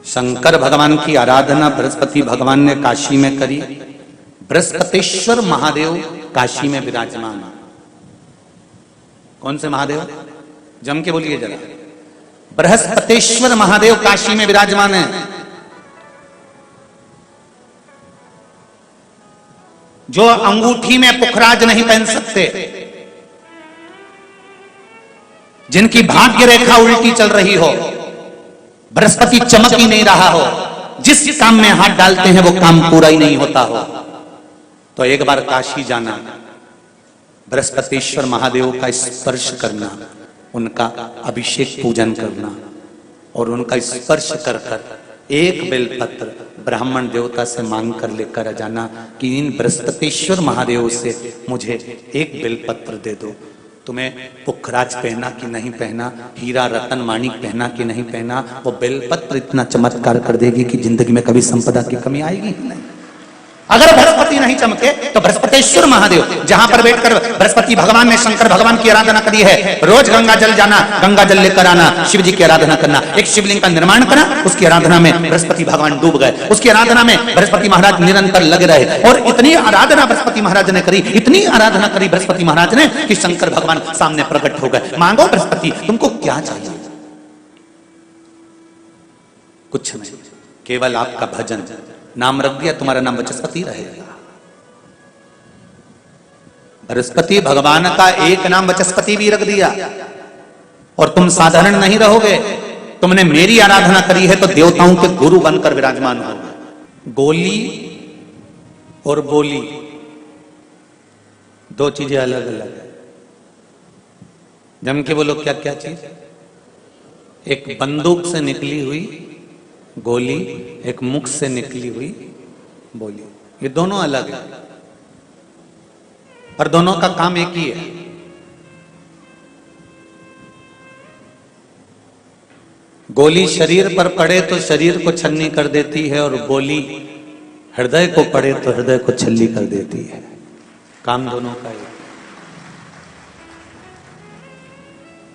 शंकर भगवान की आराधना बृहस्पति भगवान ने काशी में करी। बृहस्पतेश्वर महादेव काशी में विराजमान। कौन से महादेव? जम के बोलिए जरा। बृहस्पतेश्वर महादेव काशी में विराजमान है। जो अंगूठी में पुखराज नहीं पहन सकते, जिनकी भाग्य रेखा उल्टी चल रही हो, बृहस्पति चमक ही नहीं रहा हो, जिस काम में हाथ डालते हैं वो काम पूरा ही नहीं होता हो, तो एक बार काशी जाना, बृहस्पतेश्वर महादेव का स्पर्श करना, उनका अभिषेक पूजन करना और उनका स्पर्श कर कर एक बेलपत्र ब्राह्मण देवता से मांग कर लेकर जाना कि इन बृहस्पतेश्वर महादेव से मुझे एक बेलपत्र दे दो। तुम्हें पुखराज पहना कि नहीं पहना, हीरा रतन माणिक पहना कि नहीं पहना, वो बेलपत्र इतना चमत्कार कर देगी कि जिंदगी में कभी संपदा की कमी आएगी ही नहीं। अगर बृहस्पति नहीं चमके तो बृहस्पतेश्वर महादेव, जहां पर बैठकर बृहस्पति भगवान ने शंकर भगवान की आराधना करी है, रोज गंगा जल जाना, गंगा जल लेकर आना, शिव जी की आराधना करना, एक शिवलिंग का निर्माण करना, उसकी आराधना में बृहस्पति भगवान डूब गए, उसकी आराधना में बृहस्पति महाराज निरंतर लगे रहे और इतनी आराधना बृहस्पति महाराज ने करी, इतनी आराधना करी बृहस्पति महाराज ने कि शंकर भगवान सामने प्रकट हो गए। मांगो बृहस्पति, तुमको क्या चाहिए? कुछ नहीं, केवल आपका भजन। नाम रख दिया, तुम्हारा नाम बृहस्पति रहेगा। बृहस्पति भगवान का एक नाम बृहस्पति भी रख दिया और तुम साधारण नहीं रहोगे। तुमने मेरी आराधना करी है तो देवताओं के गुरु बनकर विराजमान होगे। गोली और बोली दो चीजें अलग अलग है। जम के बोलो, क्या क्या चीज? एक बंदूक से निकली हुई गोली, एक मुख से निकली हुई बोली, ये दोनों अलग है पर दोनों का काम एक ही है। गोली शरीर पर पड़े तो शरीर को छलनी कर देती है और बोली हृदय को पड़े तो हृदय को छलनी कर देती है। काम दोनों का एक।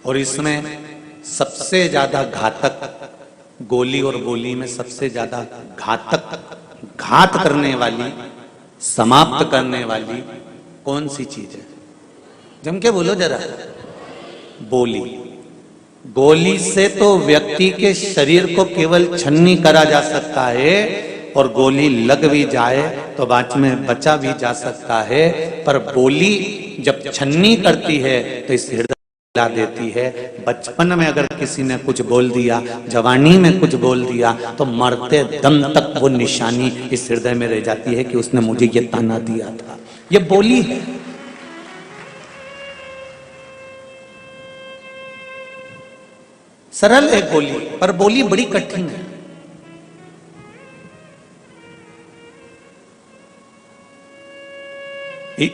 और इसमें सबसे ज्यादा घातक गोली और बोली में सबसे ज्यादा घातक, घात करने वाली, समाप्त करने वाली कौन सी चीज है? जम के बोलो जरा। बोली। गोली से तो व्यक्ति के शरीर को केवल छन्नी करा जा सकता है और गोली लग भी जाए तो बाद में बचा भी जा सकता है, पर बोली जब छन्नी करती है तो इस हृदय ला देती है। बचपन में अगर किसी ने कुछ बोल दिया, जवानी में कुछ बोल दिया, तो मरते दम तक वो निशानी इस हृदय में रह जाती है कि उसने मुझे ये ताना दिया था। ये बोली है। सरल है बोली, पर बोली बड़ी कठिन है।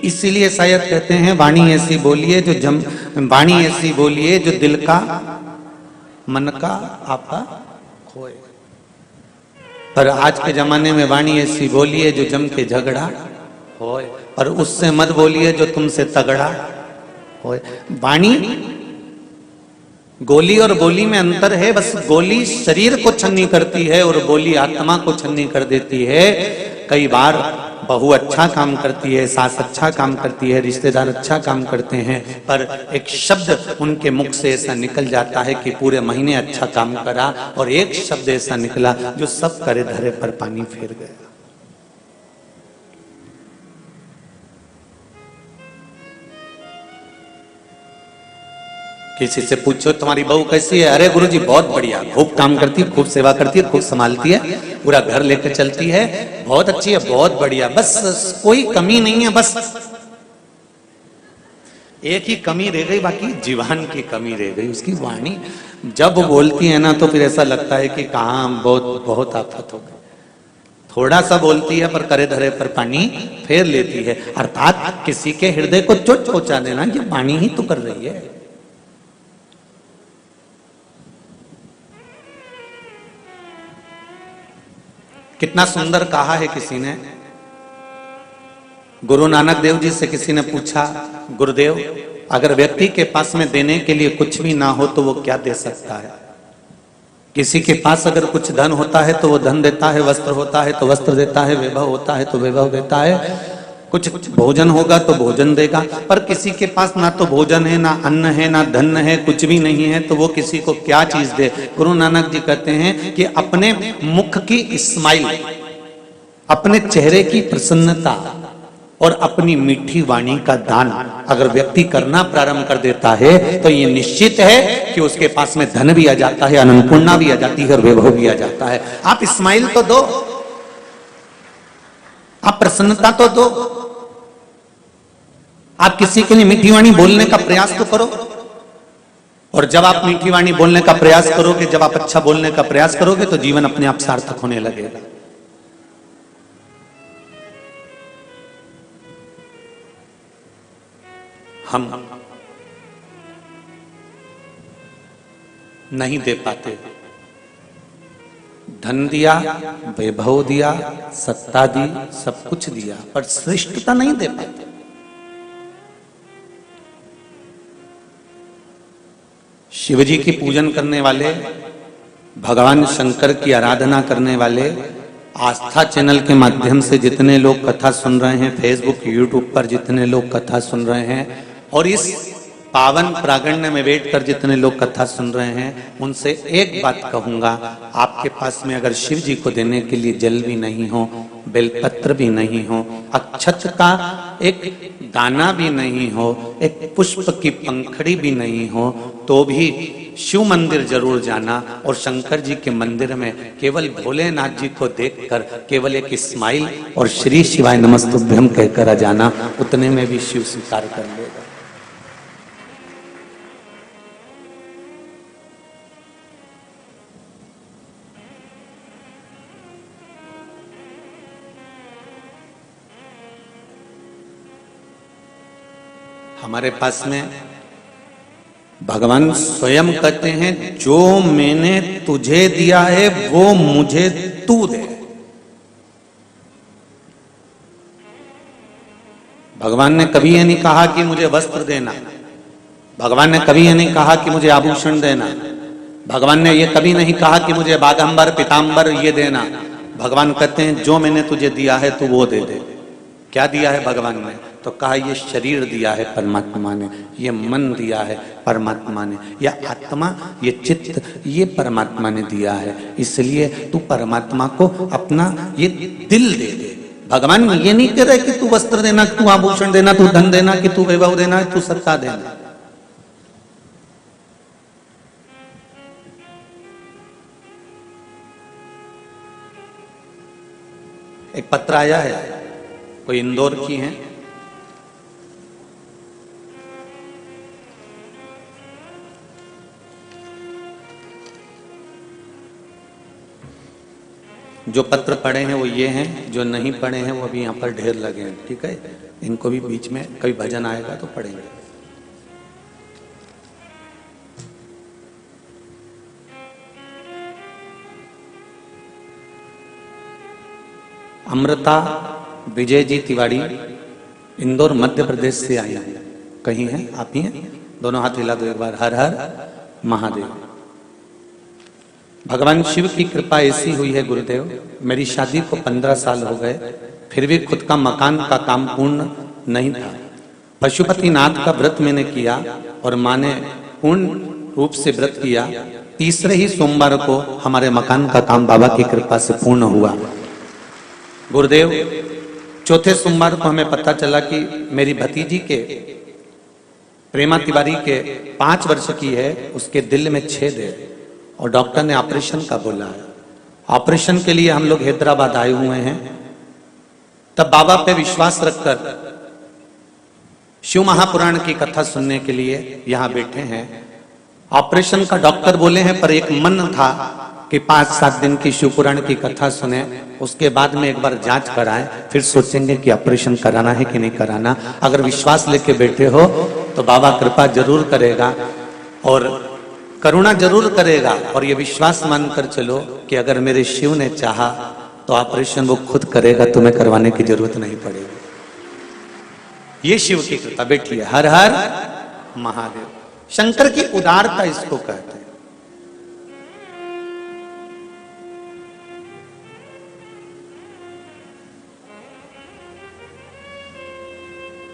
इसीलिए शायद कहते हैं वाणी ऐसी बोलिए जो वाणी ऐसी बोलिए जो दिल का मन का आपा खोए। पर आज के जमाने में वाणी ऐसी बोलिए जो जम के झगड़ा होए, और उससे मत बोलिए जो तुमसे तगड़ा होए। वाणी, गोली और बोली में अंतर है। बस गोली शरीर को छन्नी करती है और बोली आत्मा को छन्नी कर देती है। कई बार बहू अच्छा काम करती है, सास अच्छा काम करती है, रिश्तेदार अच्छा काम करते हैं, पर एक शब्द उनके मुख से ऐसा निकल जाता है कि पूरे महीने अच्छा काम करा, और एक शब्द ऐसा निकला जो सब करे धरे पर पानी फेर गया। किसी से पूछो तुम्हारी बहू कैसी है? अरे गुरुजी बहुत बढ़िया, खूब काम करती है, खूब सेवा करती है, खूब संभालती है, पूरा घर लेकर चलती है, बहुत अच्छी है, बहुत बढ़िया, बस कोई कमी नहीं है। बस एक ही कमी रह गई, बाकी जीवन की कमी रह गई, उसकी वाणी। जब वो बोलती है ना तो फिर ऐसा लगता है कि कहाँ बहुत बहुत आफत हो गई। थोड़ा सा बोलती है पर करे धरे पर पानी फेर लेती है। अर्थात किसी के हृदय को चोट पहुंचा देना, ये वाणी ही तो कर रही है। कितना सुंदर कहा है किसी ने। गुरु नानक देव जी से किसी ने पूछा, गुरुदेव अगर व्यक्ति के पास में देने के लिए कुछ भी ना हो तो वो क्या दे सकता है? किसी के पास अगर कुछ धन होता है तो वो धन देता है, वस्त्र होता है तो वस्त्र देता है, वैभव होता है तो वैभव देता है, कुछ भोजन होगा तो भोजन देगा। पर किसी के पास ना तो भोजन है, ना अन्न है, ना धन है, कुछ भी नहीं है, तो वो किसी को क्या चीज दे। गुरु नानक जी कहते हैं कि अपने मुख की स्माइल, अपने चेहरे की प्रसन्नता और अपनी मीठी वाणी का दान अगर व्यक्ति करना प्रारंभ कर देता है तो ये निश्चित है कि उसके पास में धन भी आ जाता है, अन्नपूर्णा भी आ जाती है और वैभव भी आ जाता है। आप स्माइल तो दो, आप प्रसन्नता तो दो, आप किसी के लिए मीठी वाणी बोलने का प्रयास तो करो। और जब आप मीठी वाणी बोलने का प्रयास करोगे, जब आप अच्छा बोलने का प्रयास करोगे तो जीवन अपने आप सार्थक होने लगेगा। हम नहीं दे पाते। धन दिया, वैभव दिया, सत्ता दी, सब कुछ दिया, पर श्रेष्ठता नहीं दे पाते। शिवजी की पूजन करने वाले, भगवान शंकर की आराधना करने वाले, आस्था चैनल के माध्यम से जितने लोग कथा सुन रहे हैं, फेसबुक यूट्यूब पर जितने लोग कथा सुन रहे हैं, और इस पावन प्रांगण में बैठकर जितने लोग कथा सुन रहे हैं, उनसे एक बात कहूंगा, आपके पास में अगर शिव जी को देने के लिए जल भी नहीं हो, बेलपत्र भी नहीं हो, अक्षत का एक दाना भी नहीं हो, एक पुष्प की पंखड़ी भी नहीं हो, तो भी शिव मंदिर जरूर जाना और शंकर जी के मंदिर में केवल भोलेनाथ जी को देखकर केवल एक स्माइल और श्री शिवाय नमस्तुभ्यम कहकर आ जाना, उतने में भी शिव स्वीकार कर लेगा। हमारे पास में भगवान स्वयं कहते हैं, जो मैंने तुझे दिया है वो मुझे तू दे। भगवान ने कभी ये नहीं कहा कि मुझे वस्त्र देना, भगवान ने कभी ये नहीं कहा कि मुझे आभूषण देना, भगवान ने ये कभी नहीं कहा कि मुझे बागंबर पीतांबर ये देना। भगवान कहते हैं जो मैंने तुझे दिया है तू वो दे दे। क्या दिया है भगवान ने? तो कहा ये शरीर दिया है परमात्मा ने, ये मन दिया है परमात्मा ने, या आत्मा, ये चित्त, ये परमात्मा ने दिया है। इसलिए तू परमात्मा को अपना ये दिल दे दे। भगवान ये नहीं कह रहे कि तू वस्त्र देना, तू आभूषण देना, तू धन देना, कि तू वैभव देना, तू सत्ता देना। एक पत्र आया है, कोई इंदौर की है, जो पत्र पढ़े हैं वो ये हैं, जो नहीं पढ़े हैं वो अभी यहाँ पर ढेर लगे हैं। ठीक है, इनको भी बीच में कभी भजन आएगा तो पढ़ेंगे। अमृता विजय जी तिवारी, इंदौर मध्य प्रदेश से आई हैं। कहीं हैं आप ही हैं? दोनों हाथ हिला दो एक बार। हर हर महादेव। भगवान शिव की कृपा ऐसी हुई है गुरुदेव, मेरी शादी को 15 साल हो गए, फिर भी खुद का मकान का काम पूर्ण नहीं था। पशुपतिनाथ का व्रत मैंने किया और माँ ने पूर्ण रूप से व्रत किया। तीसरे ही सोमवार को हमारे मकान का काम बाबा की कृपा से पूर्ण हुआ। गुरुदेव, चौथे सोमवार को हमें पता चला कि मेरी भतीजी के प्रेमा तिवारी के 5 वर्ष की है, उसके दिल में छेद है और डॉक्टर ने ऑपरेशन का बोला है। ऑपरेशन के लिए हम लोग हैदराबाद आए हुए हैं। तब बाबा पे विश्वास रखकर शिव महापुराण की कथा सुनने के लिए यहाँ बैठे हैं। ऑपरेशन का डॉक्टर बोले हैं, पर एक मन था कि 5-7 दिन की शिवपुराण की कथा सुने, उसके बाद में एक बार जांच कराएं, फिर सोचेंगे कि ऑपरेशन कराना है कि नहीं कराना। अगर विश्वास लेके बैठे हो तो बाबा कृपा जरूर करेगा और करुणा जरूर करेगा। और ये विश्वास मानकर चलो कि अगर मेरे शिव ने चाहा तो ऑपरेशन वो खुद करेगा, तुम्हें करवाने की जरूरत नहीं पड़ेगी। ये शिव की कृपा। बैठिए। हर हर महादेव। शंकर की उदारता इसको कहते हैं।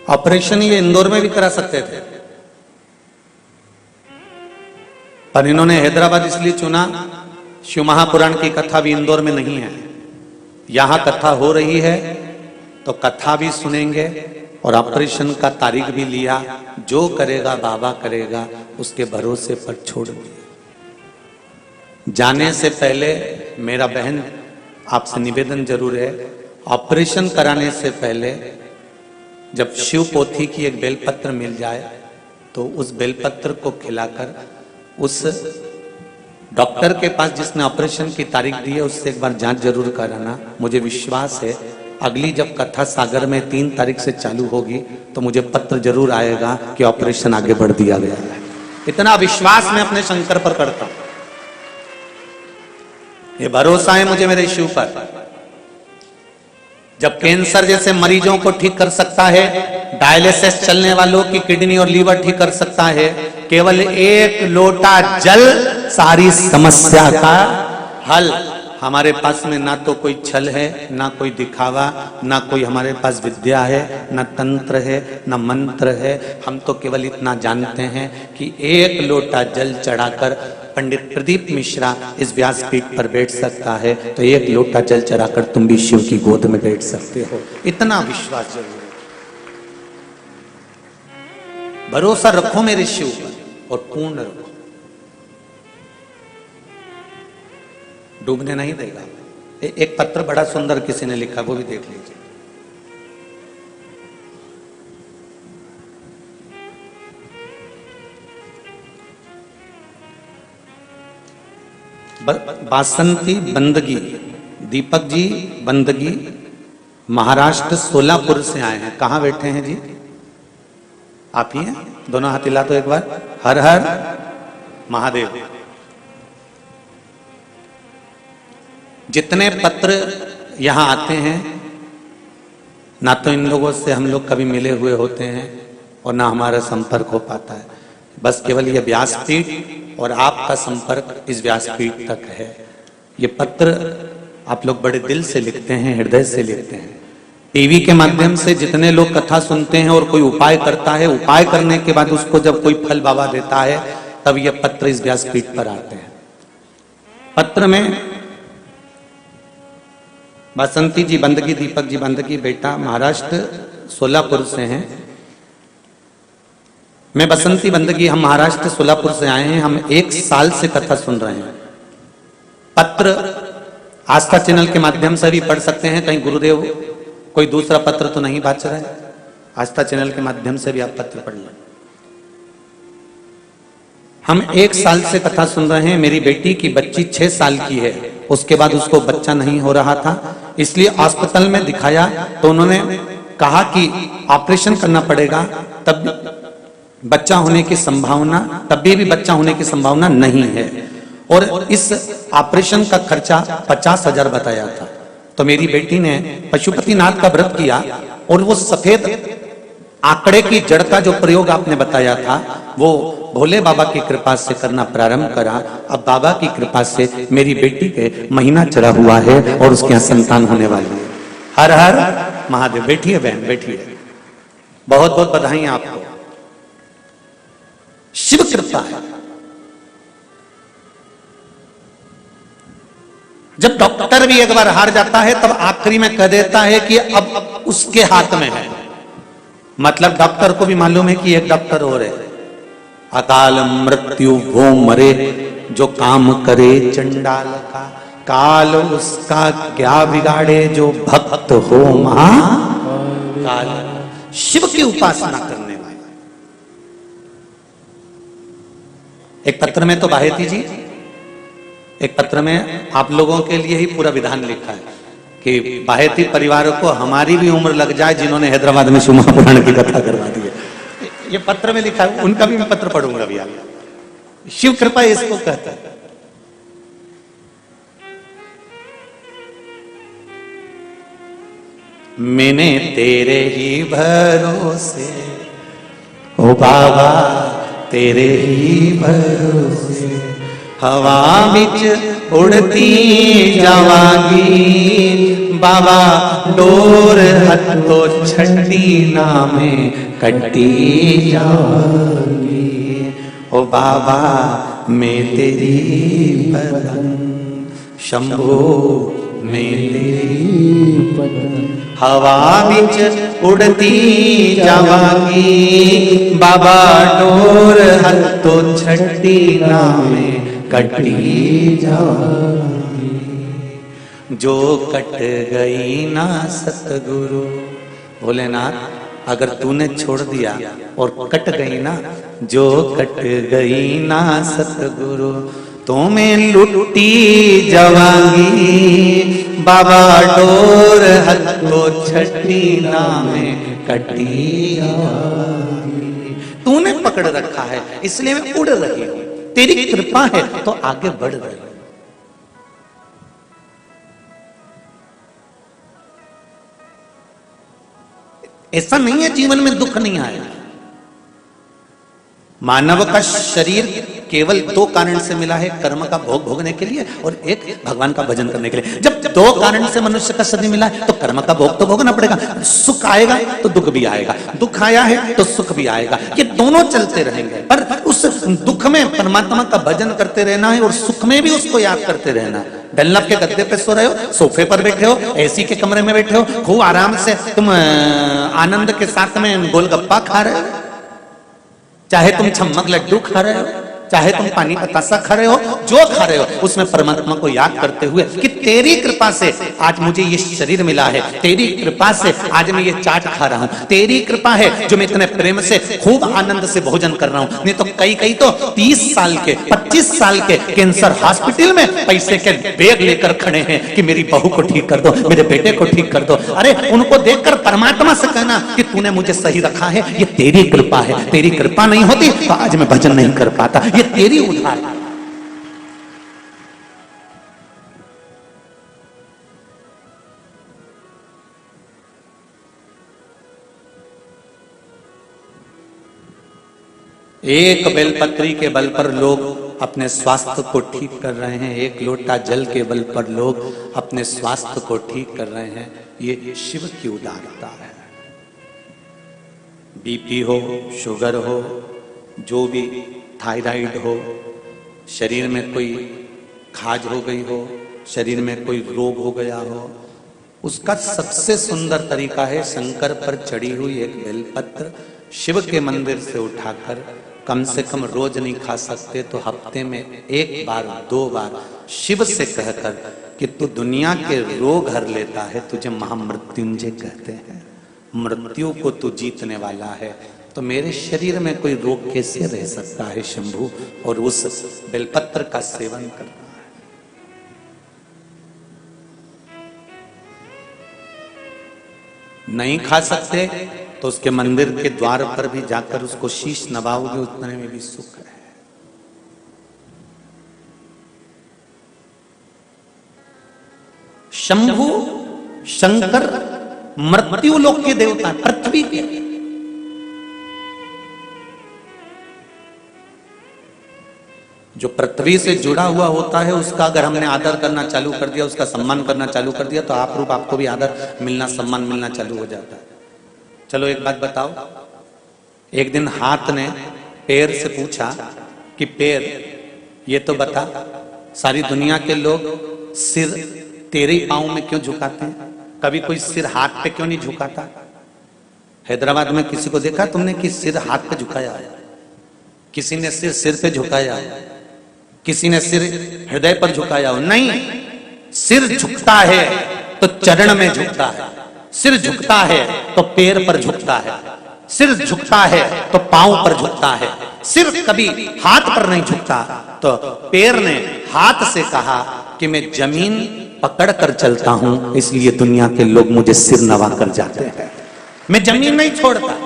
ऑपरेशन ये इंदौर में भी करा सकते थे, पर इन्होंने हैदराबाद इसलिए चुना, शिव महापुराण की कथा भी इंदौर में नहीं है। यहां कथा हो रही है तो कथा भी सुनेंगे और ऑपरेशन का तारीख भी लिया। जो करेगा बाबा करेगा, उसके भरोसे पर छोड़ दिया। जाने से पहले मेरा बहन आपसे निवेदन जरूर है, ऑपरेशन कराने से पहले जब शिव पोथी की एक बेलपत्र मिल जाए तो उस बेलपत्र को खिलाकर उस डॉक्टर के पास जिसने ऑपरेशन की तारीख दी है उससे एक बार जांच जरूर कराना। मुझे विश्वास है अगली जब कथा सागर में 3 तारीख से चालू होगी तो मुझे पत्र जरूर आएगा कि ऑपरेशन आगे बढ़ दिया गया है। इतना विश्वास मैं अपने शंकर पर करता हूं, ये भरोसा है मुझे मेरे शिव पर। जब कैंसर जैसे मरीजों को ठीक कर सकता है, डायलिसिस चलने वालों की किडनी और लीवर ठीक कर सकता है, केवल 1 लोटा जल सारी समस्या का हल। हमारे पास में ना तो कोई छल है, ना कोई दिखावा, ना कोई हमारे पास विद्या है, ना तंत्र है, ना मंत्र है। हम तो केवल इतना जानते हैं कि 1 लोटा जल चढ़ाकर पंडित प्रदीप मिश्रा इस व्यासपीठ पर बैठ सकता है, तो 1 लोटा जल चढ़ाकर तुम भी शिव की गोद में बैठ सकते हो। इतना विश्वास जरूर है। भरोसा रखो मेरे शिव पर और पूर्ण रखो, डूबने नहीं देगा। एक पत्र बड़ा सुंदर किसी ने लिखा, वो भी देख लीजिए। बासंती बंदगी, दीपक जी बंदगी महाराष्ट्र सोलापुर से आए हैं। कहां बैठे हैं जी? आप ही हैं? दोनों हाथ हिला तो एक बार। हर हर महादेव। जितने पत्र यहां आते हैं, ना तो इन लोगों से हम लोग कभी मिले हुए होते हैं और ना हमारा संपर्क हो पाता है। बस केवल ये व्यासपीठ और आपका संपर्क इस व्यासपीठ तक है। ये पत्र आप लोग बड़े दिल से लिखते हैं, हृदय से लिखते हैं। टीवी के माध्यम से जितने लोग कथा सुनते हैं और कोई उपाय करता है, उपाय करने के बाद उसको जब कोई फल बाबा देता है, तब ये पत्र इस व्यासपीठ पर आते हैं। पत्र में बसंती जी बंदगी, दीपक जी बंदगी बेटा महाराष्ट्र सोलापुर से हैं। मैं बसंती बंदगी, हम महाराष्ट्र सोलापुर से आए हैं। हम 1 साल से कथा सुन रहे हैं। पत्र आस्था चैनल के माध्यम से भी पढ़ सकते हैं। कहीं गुरुदेव कोई दूसरा पत्र तो नहीं बाच रहा है, आस्था चैनल के माध्यम से भी आप पत्र पढ़ लें। हम 1 साल से कथा सुन रहे हैं। मेरी बेटी की बच्ची 6 साल की है, उसके बाद उसको बच्चा नहीं हो रहा था, इसलिए अस्पताल में दिखाया तो उन्होंने कहा कि ऑपरेशन करना पड़ेगा, तब बच्चा होने की संभावना, तब भी बच्चा होने की संभावना नहीं है। और इस ऑपरेशन का खर्चा 50,000 बताया था। तो मेरी बेटी ने पशुपतिनाथ का व्रत किया और वो सफेद आंकड़े की जड़ का जो प्रयोग आपने बताया था, वो भोले बाबा की कृपा से करना प्रारंभ करा। अब बाबा की कृपा से मेरी बेटी के महीना चढ़ा हुआ है और उसके यहाँ संतान होने वाली है। हर हर महादेव। बैठिए बहन, बैठिए। बहुत बहुत बधाई आपको। शिव कृपा है। जब डॉक्टर भी एक बार हार जाता है, तब आखिरी में कह देता है कि अब उसके हाथ में है। मतलब डॉक्टर को भी मालूम है कि एक डॉक्टर और है। अकाल मृत्यु वो मरे जो काम करे चंडाल का, काल उसका क्या बिगाड़े जो भक्त हो महाकाल। शिव की उपासना करने वाले। एक पत्र में तो बाहेती जी, एक पत्र में आप लोगों के लिए ही पूरा विधान लिखा है कि बाहेती परिवार को हमारी भी उम्र लग जाए जिन्होंने हैदराबाद में शिव महापुराण की कथा करवा दी है। ये पत्र में लिखा है, उनका भी मैं पत्र पढ़ूंगा अभी। शिव कृपा इसको कहता है। मैंने तेरे ही भरोसे, ओ बाबा तेरे ही भरोसे, हवा बिच उड़ती जावांगी, बाबा डोर हत्तो छठी नामे कटी जाऊंगी। ओ बाबा मैं तेरी बदन शंभो मैं तेरी बदन हवा बिच उड़ती जावांगी। बाबा डोर हत्तो छठी नामे कटी जावांगी। जो कट गई ना सतगुरु, भोलेनाथ अगर तूने छोड़ दिया और कट गई ना, जो कट गई ना सतगुरु तो मैं लुटी जावांगी। बाबा डोर हत्तो छठी नामे कटी जावांगी। तूने पकड़ रखा है इसलिए मैं उड़ रही हूं, तेरी कृपा है तो आगे बढ़ रही हूं। ऐसा नहीं है जीवन में दुख नहीं आएगा। मानव का शरीर केवल दो कारण से मिला है, कर्म का भोग भोगने के लिए और एक भगवान का भजन करने के लिए। जब दो कारण से मनुष्य का शरीर मिला है तो कर्म का भोग तो भोगना पड़ेगा। सुख आएगा तो दुख भी आएगा, दुख आया है तो सुख भी आएगा, ये दोनों चलते रहेंगे। पर उस दुख में परमात्मा का भजन करते रहना है और सुख में भी उसको याद करते रहना है। डल्लब के गद्दे पे सो रहे हो, सोफे पर बैठे हो, एसी के कमरे में बैठे हो, खूब आराम से तुम आनंद के साथ में गोलगप्पा खा रहे हो, चाहे तुम छम्मक लड्डू खा रहे हो, चाहे तुम पानी बतासा खा रहे हो, जो खा रहे हो उसमें परमात्मा को याद करते हुए कि तेरी कृपा से आज मुझे ये शरीर मिला है, तेरी कृपा से आज मैं ये चाट खा रहा हूं, तेरी कृपा है जो मैं इतने प्रेम से खूब आनंद से भोजन कर रहा हूं। नहीं तो कई तो 30 साल के 25 साल के कैंसर हॉस्पिटल में पैसे के बैग लेकर खड़े हैं कि मेरी बहू को ठीक कर दो, मेरे बेटे को ठीक कर दो। अरे उनको देखकर परमात्मा से कहना कि तूने मुझे सही रखा है, ये तेरी कृपा है, तेरी कृपा नहीं होती तो आज मैं भजन नहीं कर पाता, ये तेरी उधार। एक बेलपत्री के बल पर लोग अपने स्वास्थ्य को ठीक कर रहे हैं, एक लोटा जल के बल पर लोग अपने स्वास्थ्य को ठीक कर रहे हैं। ये शिव की उदारता है। बीपी हो, शुगर हो, जो भी थायराइड हो, शरीर में कोई खाज हो गई हो, शरीर में कोई रोग हो गया हो, उसका सबसे सुंदर तरीका है शंकर पर चढ़ी हुई एक बेलपत्र शिव के मंदिर से उठाकर, कम से कम रोज नहीं खा सकते तो हफ्ते में एक बार 2 बार शिव से कहकर कि तू दुनिया के रोग हर लेता है, तुझे महामृत्युंजय कहते हैं, मृत्यु को तू जीतने वाला है, तो मेरे शरीर में कोई रोग कैसे रह सकता है शंभू। और उस बेलपत्र का सेवन करना है। नहीं खा सकते तो उसके मंदिर के द्वार पर भी जाकर उसको शीश नवाओगे, उतने में भी सुख है। शंभू शंकर मृत्यु लोक के देवता, पृथ्वी के। जो पृथ्वी से जुड़ा हुआ होता है उसका अगर हमने आदर करना चालू कर दिया, उसका सम्मान करना चालू कर दिया, तो आप रूप आपको भी आदर मिलना, सम्मान मिलना चालू हो जाता है। चलो एक बात बताओ, एक दिन हाथ ने पैर से पूछा कि पैर ये तो बता, सारी दुनिया के लोग सिर तेरे ही पांव में क्यों झुकाते हैं, कभी कोई सिर हाथ पे क्यों नहीं झुकाता? हैदराबाद में किसी को देखा तुमने कि सिर हाथ पे झुकाया है? किसी ने सिर पे झुकाया है? किसी ने सिर हृदय पर झुकाया हो? नहीं, सिर झुकता है तो चरण में झुकता है, सिर झुकता है तो पैर पर झुकता है, सिर झुकता है तो पांव पर झुकता है, सिर कभी हाथ पर नहीं झुकता। तो पैर ने हाथ से कहा कि मैं जमीन पकड़ कर चलता हूं, इसलिए दुनिया के लोग मुझे सिर नवा कर जाते हैं। मैं जमीन नहीं छोड़ता,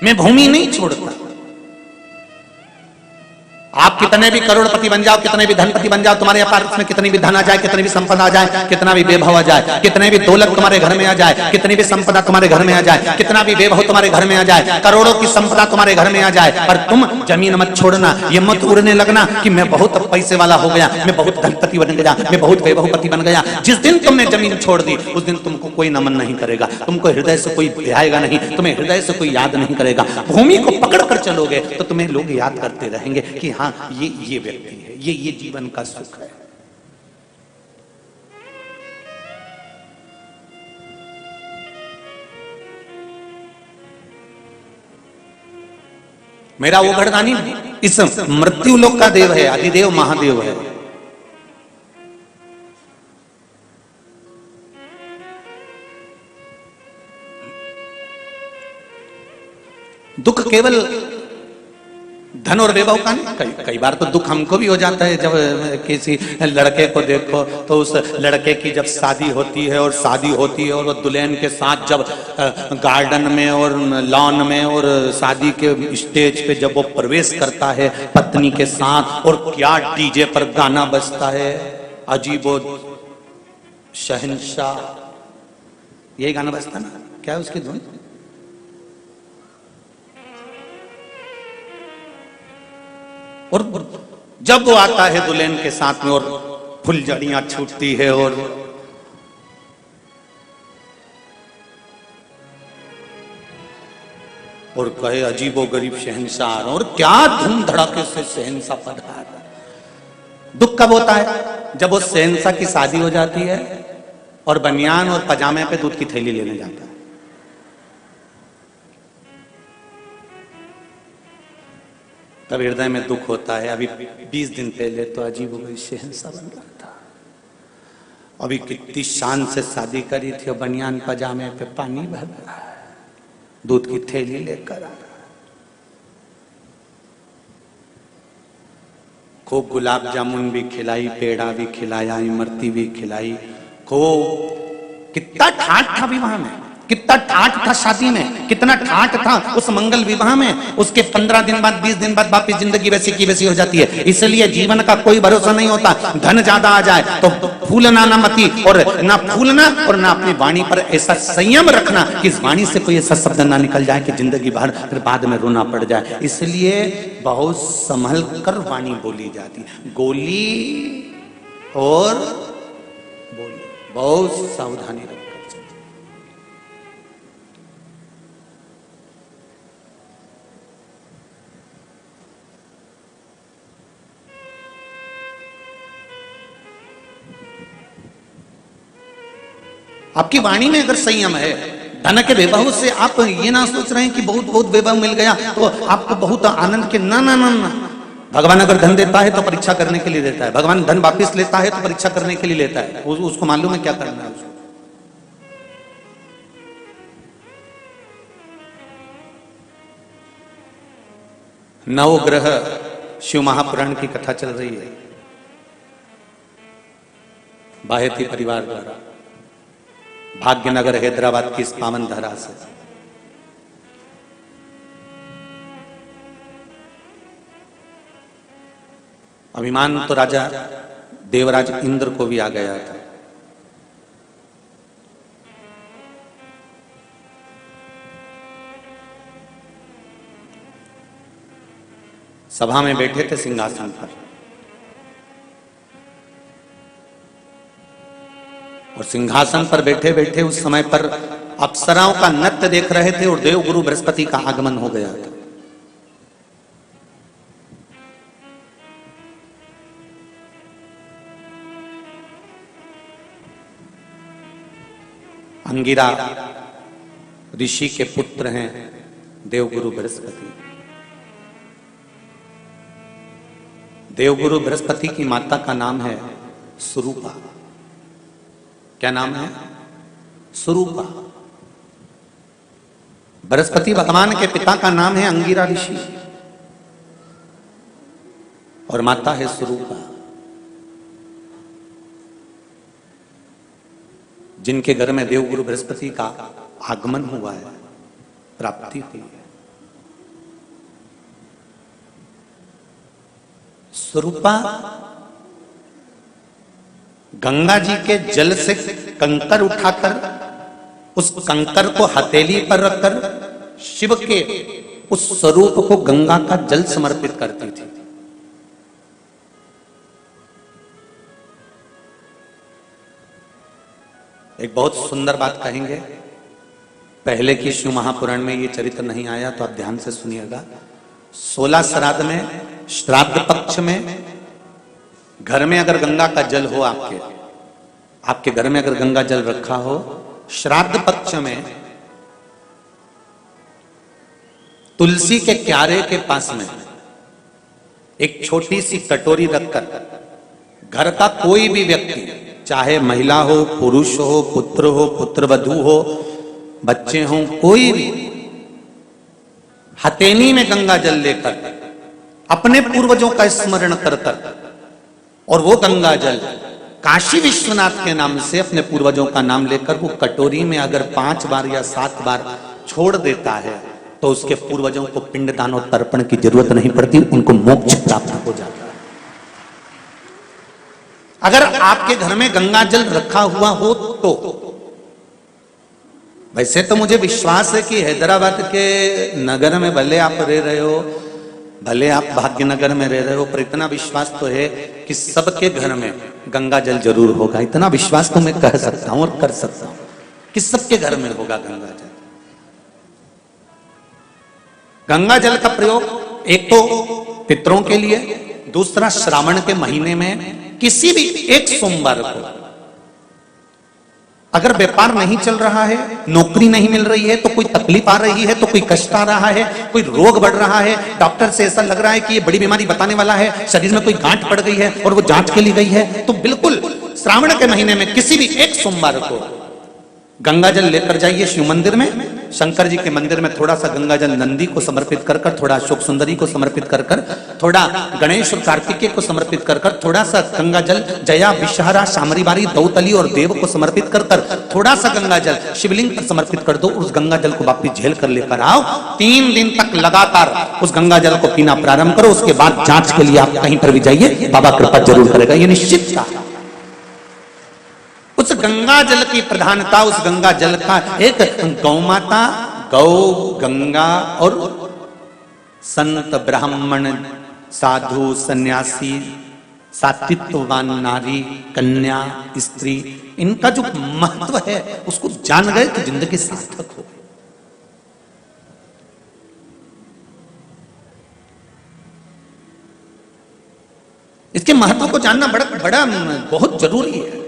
मैं भूमि नहीं छोड़ता। आप कितने भी करोड़पति बन जाओ, कितने भी धनपति बन जाओ, तुम्हारे पास में कितनी भी धन आ जाए, कितनी भी संपदा आ जाए, कितना भी वैभव आ जाए, कितने भी दौलत तुम्हारे घर में आ जाए, कितनी भी संपदा तुम्हारे घर में आ जाए, कितना भी वैभव तुम्हारे घर में आ जाए, करोड़ों की संपदा तुम्हारे घर में आ जाए, पर तुम जमीन मत छोड़ना। ये मत उड़ने लगना कि मैं बहुत पैसे वाला हो गया, मैं बहुत धनपति बन गया, मैं बहुत वैभवपति बन गया। जिस दिन तुमने जमीन छोड़ दी उस दिन तुमको कोई नमन नहीं करेगा, तुमको हृदय से कोई ध्याएगा नहीं, तुम्हें हृदय से कोई याद नहीं करेगा। भूमि को पकड़ कर चलोगे तो तुम्हें लोग याद करते रहेंगे कि हाँ ये व्यक्ति है, ये जीवन का सुख है। मेरा वो घरदानी इस मृत्यु लोक का देव है, आदिदेव महादेव है। दुख केवल धन और वैभव का नहीं, कई बार तो दुख हमको भी हो जाता है। जब किसी लड़के को देखो तो उस लड़के की जब शादी होती है और वो दुल्हन के साथ जब गार्डन में और लॉन में और शादी के स्टेज पे जब वो प्रवेश करता है पत्नी के साथ, और क्या डीजे पर गाना बजता है, अजीबो शहंशाह, यही गाना बजता ना, क्या है उसकी धुन? और जब वो आता है दुल्हन के साथ में और फुलझड़ियां छूटती है और कहे अजीबो गरीब शहंशाह, और क्या धूम धड़ाके से शहंशाह पधार। दुख कब होता है? जब वो शहंशाह की शादी हो जाती है और बनियान और पजामे पे दूध की थैली लेने जाता है। तब हृदय में दुख होता है। अभी 20 दिन पहले तो अजीब शहंशाह बन रहा था, अभी कितनी शान से शादी करी थी और बनियान पजामे पे पानी भर रहा है, दूध की थैली लेकर आ रहा है। खूब गुलाब जामुन भी खिलाई, पेड़ा भी खिलाया, इमरती भी खिलाई, खूब। कितना ठाठ था विवाह में, कितना ठाठ था शादी में, कितना ठाठ था उस मंगल विवाह में। उसके 15 दिन बाद 20 दिन बाद वापिस जिंदगी वैसी की वैसी हो जाती है। इसलिए जीवन का कोई भरोसा नहीं होता। धन ज्यादा आ जाए तो फूलना ना मती, और ना फूलना और ना अपनी वाणी पर ऐसा संयम रखना कि इस वाणी से कोई ऐसा शब्द ना निकल जाए कि जिंदगी भर फिर बाद में रोना पड़ जाए। इसलिए बहुत संभल कर वाणी बोली जाती, गोली और बोली बहुत सावधानी रखकर। आपकी वाणी में अगर संयम है, धन के वैभव से आप ये ना सोच रहे हैं कि बहुत बहुत वैभव मिल गया तो आपको बहुत आनंद के, ना ना ना ना। भगवान अगर धन देता है तो परीक्षा करने के लिए देता है, भगवान धन वापिस लेता है तो परीक्षा करने के लिए लेता है। उसको मालूम है क्या करना है उसको। नवग्रह शिव महापुराण की कथा चल रही है बाहेती परिवार द्वारा, भाग्यनगर हैदराबाद की इस पावन धरा से। अभिमान तो राजा देवराज इंद्र को भी आ गया था। सभा में बैठे थे सिंहासन पर, और सिंहासन पर बैठे बैठे उस समय पर अप्सराओं का नृत्य देख रहे थे और देवगुरु बृहस्पति का आगमन हो गया था। अंगिरा ऋषि के पुत्र हैं देवगुरु बृहस्पति। देवगुरु बृहस्पति की माता का नाम है स्वरूपा। क्या नाम है? स्वरूपा। बृहस्पति भगवान के पिता का नाम है अंगिरा ऋषि और माता है स्वरूपा। जिनके घर में देवगुरु बृहस्पति का आगमन हुआ है, प्राप्ति हुई है। स्वरूपा गंगा जी के जल से कंकर उठाकर उस कंकर को हथेली पर रखकर शिव के उस स्वरूप को गंगा का जल समर्पित करती थी। एक बहुत सुंदर बात कहेंगे, पहले की शिव महापुराण में ये चरित्र नहीं आया तो आप ध्यान से सुनिएगा। 16 श्राद्ध में, श्राद्ध पक्ष में घर में अगर गंगा का जल हो, आपके घर में अगर गंगा जल रखा हो, श्राद्ध पक्ष में तुलसी के क्यारे के पास में एक छोटी सी कटोरी रखकर घर का कोई भी व्यक्ति, चाहे महिला हो, पुरुष हो, पुत्रवधू हो, बच्चे हों, कोई भी हथेली में गंगा जल लेकर अपने पूर्वजों का स्मरण कर और वो गंगा जल काशी विश्वनाथ के नाम से अपने पूर्वजों का नाम लेकर वो कटोरी में अगर 5 बार या 7 बार छोड़ देता है तो उसके पूर्वजों को पिंडदान और तर्पण की जरूरत नहीं पड़ती, उनको मोक्ष प्राप्त हो जाता है। अगर आपके घर में गंगा जल रखा हुआ हो तो वैसे तो मुझे विश्वास है कि हैदराबाद के नगर में भले आप रह रहे हो, भले आप भाग्यनगर में रह रहे हो, पर इतना विश्वास तो है कि सबके घर में गंगा जल जरूर होगा। इतना विश्वास तो मैं कह सकता हूं और कर सकता हूं कि सबके घर में होगा गंगा जल। गंगा जल का प्रयोग एक तो पितरों के लिए, दूसरा श्रावण के महीने में किसी भी एक सोमवार को अगर व्यापार नहीं चल रहा है, नौकरी नहीं मिल रही है, तो कोई तकलीफ आ रही है, तो कोई कष्ट आ रहा है, कोई रोग बढ़ रहा है, डॉक्टर से ऐसा लग रहा है कि ये बड़ी बीमारी बताने वाला है, शरीर में कोई गांठ पड़ गई है और वो जांच के लिए गई है, तो बिल्कुल श्रावण के महीने में किसी भी एक सोमवार को गंगा जल लेकर जाइए शिव मंदिर में। शंकर जी के मंदिर में थोड़ा सा गंगा जल नंदी को समर्पित कर कर, थोड़ा अशोक सुंदरी को समर्पित कर कर, थोड़ा गणेश और कार्तिकेय को समर्पित कर कर, थोड़ा सा गंगा जल जया, विषहरा, शामरीबारी, दौतली और देव को समर्पित कर कर, थोड़ा सा गंगा जल शिवलिंग पर समर्पित कर दो। उस गंगा जल को वापिस झेल कर लेकर आओ। 3 दिन तक लगातार उस गंगा जल को पीना प्रारंभ करो। उसके बाद जांच के लिए आप कहीं पर भी जाइए, बाबा कृपा जरूर करेगा, ये निश्चित था। उस गंगा जल की प्रधानता, उस गंगा जल का एक गौ माता, गौ, गंगा और संत, ब्राह्मण, साधु, सन्यासी, सात्वित्ववान नारी, कन्या, स्त्री, इनका जो महत्व है उसको जान गए तो जिंदगी सार्थक हो। इसके महत्व को जानना बड़ा बहुत जरूरी है।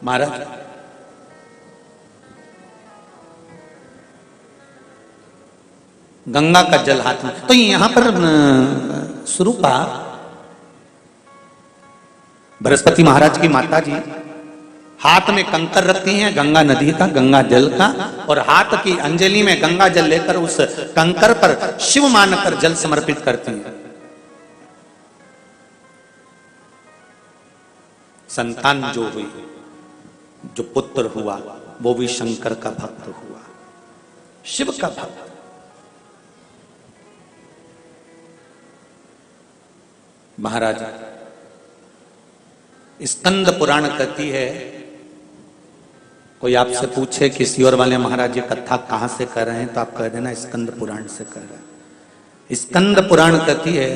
महाराज गंगा का जल हाथ में, तो यहां पर स्वरूपा बृहस्पति महाराज की माता जी हाथ में कंकर रखती हैं गंगा नदी का, गंगा जल का, और हाथ की अंजलि में गंगा जल लेकर उस कंकर पर शिव मानकर जल समर्पित करती हैं। संतान जो हुई, जो पुत्र हुआ, वो भी शंकर का भक्त हुआ, शिव का भक्त। महाराज स्कंद पुराण कहती है, कोई आपसे पूछे कि सियोर वाले महाराज ये कथा कहां से कर रहे हैं, तो आप कह देना स्कंद पुराण से कर रहे हैं। स्कंद पुराण कहती है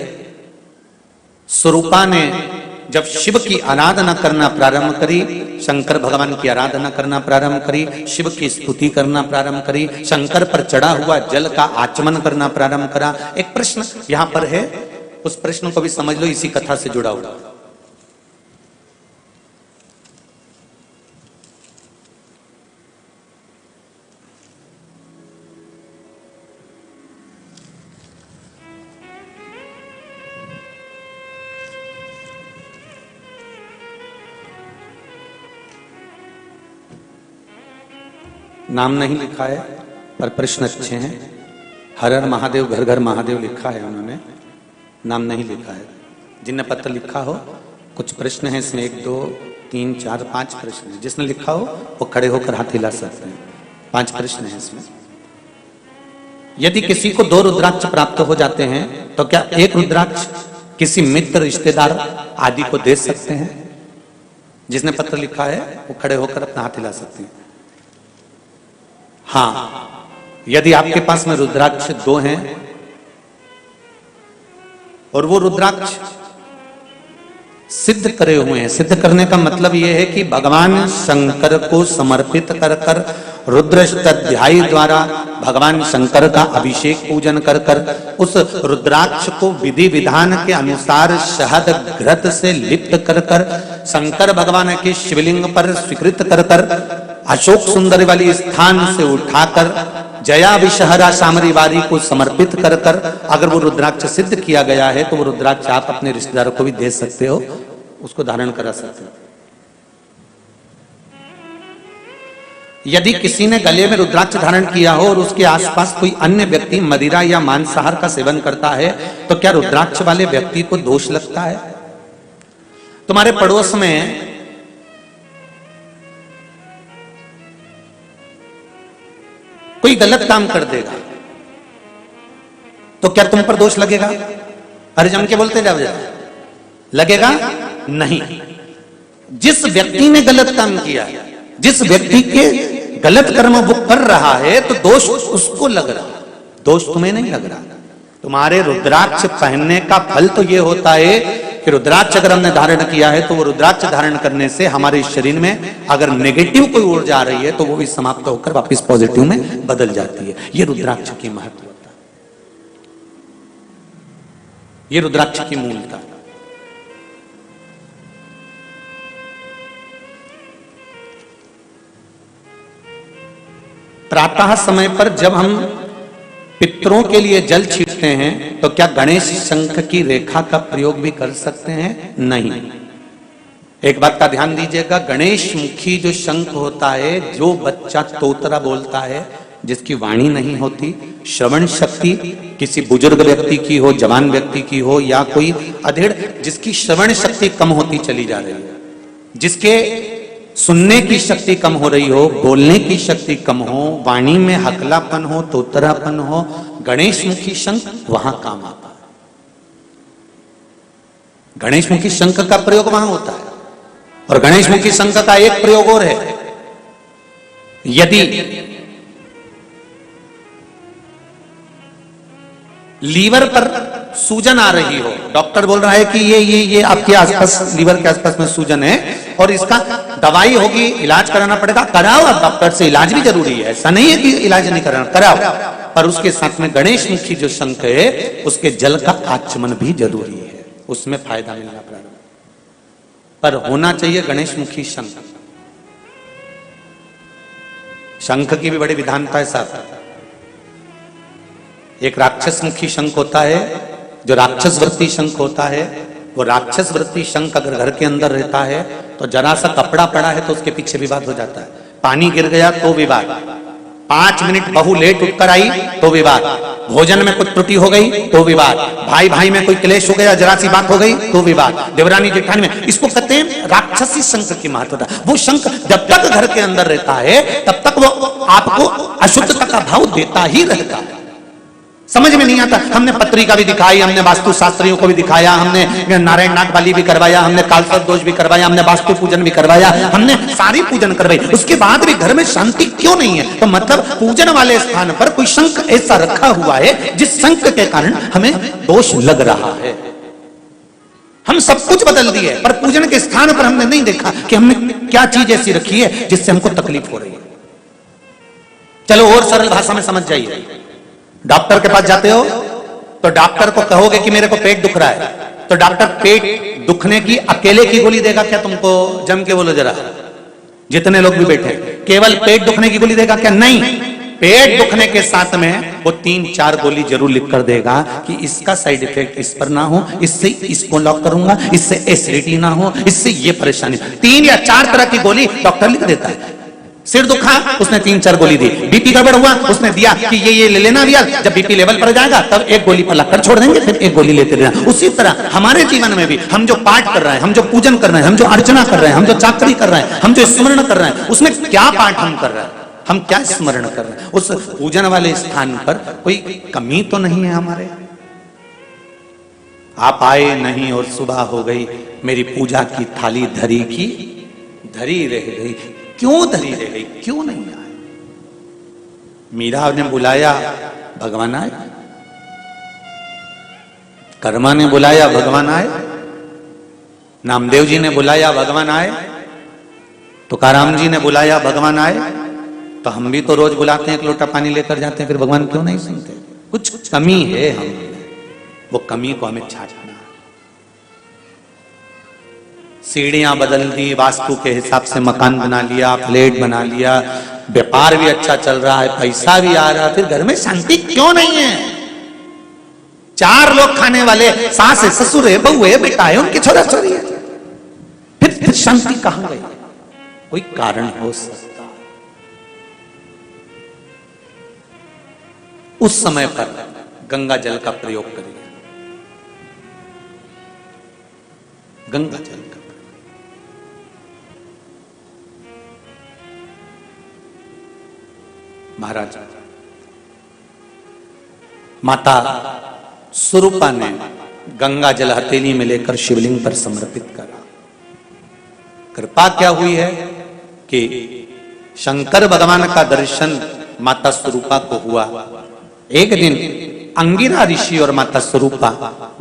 स्वरूपा ने जब शिव की आराधना करना प्रारंभ करी, शंकर भगवान की आराधना करना प्रारंभ करी, शिव की स्तुति करना प्रारंभ करी, शंकर पर चढ़ा हुआ जल का आचमन करना प्रारंभ करा। एक प्रश्न यहां पर है, उस प्रश्न को भी समझ लो, इसी कथा से जुड़ा हुआ। नाम नहीं लिखा है पर प्रश्न अच्छे हैं। हर हर महादेव, घर घर महादेव लिखा है उन्होंने, नाम नहीं लिखा है। जिनने पत्र लिखा हो, कुछ प्रश्न हैं इसमें, 1 2 3 4 5 प्रश्न हैं। जिसने लिखा हो वो खड़े होकर हाथ हिला सकते हैं। 5 प्रश्न हैं इसमें। यदि किसी को 2 रुद्राक्ष प्राप्त हो जाते हैं तो क्या एक रुद्राक्ष किसी मित्र रिश्तेदार आदि को दे सकते हैं? जिसने पत्र लिखा है वो खड़े होकर अपना हाथ हिला सकते हैं। हाँ, यदि आपके पास में रुद्राक्ष 2 हैं और वो रुद्राक्ष सिद्ध करे हुए हैं, सिद्ध करने का मतलब यह है कि भगवान शंकर को समर्पित कर कर रुद्राष्टाध्यायी द्वारा भगवान शंकर का अभिषेक पूजन कर कर उस रुद्राक्ष को विधि विधान के अनुसार शहद घृत से लिप्त कर कर शंकर भगवान के शिवलिंग पर स्वीकृत कर कर अशोक सुंदरी वाली स्थान से उठाकर जया विषहरा सामरी वारी को समर्पित कर कर अगर वो रुद्राक्ष सिद्ध किया गया है तो वो रुद्राक्ष आप अपने रिश्तेदारों को भी दे सकते हो, उसको धारण करा सकते हो। यदि किसी ने गले में रुद्राक्ष धारण किया हो और उसके आसपास कोई अन्य व्यक्ति मदिरा या मांसाहार का सेवन करता है तो क्या रुद्राक्ष वाले व्यक्ति को दोष लगता है? तुम्हारे पड़ोस में कोई गलत काम कर देगा तो क्या तुम पर दोष लगेगा? अरे जम के बोलते जाओ, लगेगा नहीं। जिस व्यक्ति ने गलत काम किया, जिस व्यक्ति के गलत कर्म वो कर रहा है तो दोष उसको लग रहा, दोष तुम्हें नहीं लग रहा। तुम्हारे रुद्राक्ष पहनने का फल तो ये होता है कि रुद्राक्ष अगर हमने धारण किया है तो वो रुद्राक्ष धारण करने से हमारे शरीर में अगर नेगेटिव कोई ऊर्जा आ रही है तो वो भी समाप्त होकर वापस पॉजिटिव में बदल जाती है। ये रुद्राक्ष की महत्वता, ये रुद्राक्ष की मूलता। प्रातः समय पर जब हम पितरों के लिए जल छींटते हैं तो क्या गणेश शंख की रेखा का प्रयोग भी कर सकते हैं? नहीं। एक बात का ध्यान दीजिएगा, गणेश मुखी जो शंख होता है, जो बच्चा तोतरा बोलता है, जिसकी वाणी नहीं होती, श्रवण शक्ति किसी बुजुर्ग व्यक्ति की हो, जवान व्यक्ति की हो, या कोई अधेड़ जिसकी श्रवण शक्ति कम होती चली जा रही है, जिसके सुनने की शक्ति कम हो रही हो, बोलने की शक्ति कम हो, वाणी में हकलापन हो, तोतरापन हो, गणेश मुखी शंख वहां काम आता है। गणेश मुखी शंख का प्रयोग वहां होता है। और गणेश मुखी शंख का एक प्रयोग और है, यदि लीवर पर सूजन आ रही हो, डॉक्टर बोल रहा है कि ये आपके आसपास लीवर के आसपास में सूजन है और इसका दवाई होगी, इलाज कराना पड़ेगा, कराओ। अब डॉक्टर से इलाज भी जरूरी है, ऐसा नहीं है कि इलाज नहीं कराना, कराओ। पर उसके साथ में गणेश मुखी जो शंख है उसके जल का आचमन भी जरूरी है, उसमें फायदा मिलना प्रारंभ। पर होना चाहिए गणेश मुखी शंख। शंख की भी बड़ी विधानता है साहब। एक राक्षस मुखी शंख होता है, जो राक्षस वृत्ति शंख होता है। वो राक्षस वृत्ति शंख अगर घर के अंदर रहता है तो जरा सा कपड़ा पड़ा है तो उसके पीछे विवाद हो जाता है, पानी गिर गया तो विवाद, 5 मिनट बहू लेट उठकर आई तो विवाद, भोजन में कुछ त्रुटि हो गई तो विवाद, भाई भाई में कोई क्लेश हो गया, जरा सी बात हो गई तो विवाद, देवरानी जेठानी में, इसको कहते हैं राक्षसी शंख की महत्वता। वो शंख जब तक घर के अंदर रहता है तब तक वो आपको अशुद्धता का भाव देता ही रहता है। समझ में नहीं आता, हमने पत्रिका भी दिखाई, हमने वास्तु शास्त्रियों को भी दिखाया, हमने नारायण नाग वाली भी करवाया, हमने कालसर्प दोष भी करवाया, हमने वास्तु पूजन भी करवाया, हमने सारी पूजन करवाई, उसके बाद भी घर में शांति क्यों नहीं है? तो मतलब पूजन वाले स्थान पर कोई शंख ऐसा रखा हुआ है जिस शंख के कारण हमें दोष लग रहा है। हम सब कुछ बदल दिए पर पूजन के स्थान पर हमने नहीं देखा कि हमने क्या चीज ऐसी रखी है जिससे हमको तकलीफ हो रही है। चलो और सरल भाषा में समझ जाइए, डॉक्टर के पास जाते हो तो डॉक्टर को कहोगे कि मेरे को पेट दुख रहा है, तो डॉक्टर पेट दुखने की अकेले की गोली देगा क्या तुमको? जम के बोलो जरा, जितने लोग भी बैठे, केवल पेट दुखने की गोली देगा क्या? नहीं, पेट दुखने के साथ में वो 3-4 गोली जरूर लिख कर देगा कि इसका साइड इफेक्ट इस पर ना हो, इससे इसको लॉक करूंगा, इससे एसिडिटी ना हो, इससे ये परेशानी। 3 या 4 तरह की गोली डॉक्टर लिख देता है। सिर दुखा, उसने 3-4 गोली दी, बीपी गड़बड़ हुआ, उसने दिया कि ये ले लेना भैया, जब बीपी लेवल पर जाएगा तब एक गोली पर लगकर छोड़ देंगे, फिर एक गोली लेते रहना। उसी तरह हमारे जीवन में भी हम जो पाठ कर रहे हैं, हम जो पूजन कर रहे हैं, हम जो अर्चना कर रहे हैं, हम जो चाकरी कर रहे हैं, हम जो स्मरण कर रहे हैं, उसमें क्या पाठ हम कर रहे हैं? हम क्या स्मरण कर रहे हैं? उस पूजन वाले स्थान पर कोई कमी तो नहीं है हमारे? आप आए नहीं और सुबह हो गई, मेरी पूजा की थाली धरी की धरी रह गई। क्यों धरी रह गई? क्यों नहीं आए? मीरा ने बुलाया, भगवान आए। कर्मा ने बुलाया, भगवान आए। नामदेव जी ने बुलाया, भगवान आए। तुकाराम जी ने बुलाया, भगवान आए। तो हम भी तो रोज बुलाते हैं, एक लोटा पानी लेकर जाते हैं, फिर भगवान क्यों नहीं सुनते? कुछ कमी है हम, वो कमी को हमें छाटना। सीढ़ियां बदल दी, वास्तु के हिसाब से मकान बना लिया, फ्लैट बना लिया, व्यापार भी अच्छा चल रहा है, पैसा भी आ रहा है, फिर घर में शांति क्यों नहीं है? 4 लोग खाने वाले, सास है, ससुर है, बहू है, बेटा है, उनकी छोरा छोरी है, फिर शांति कहां गई? कोई कारण हो सकता। उस समय पर गंगा जल का प्रयोग करिए। गंगा जल का महाराज, माता स्वरूपा ने गंगा जल हथेली में लेकर शिवलिंग पर समर्पित करा। कृपा क्या हुई है कि शंकर भगवान का दर्शन माता स्वरूपा को हुआ। एक दिन अंगिरा ऋषि और माता स्वरूपा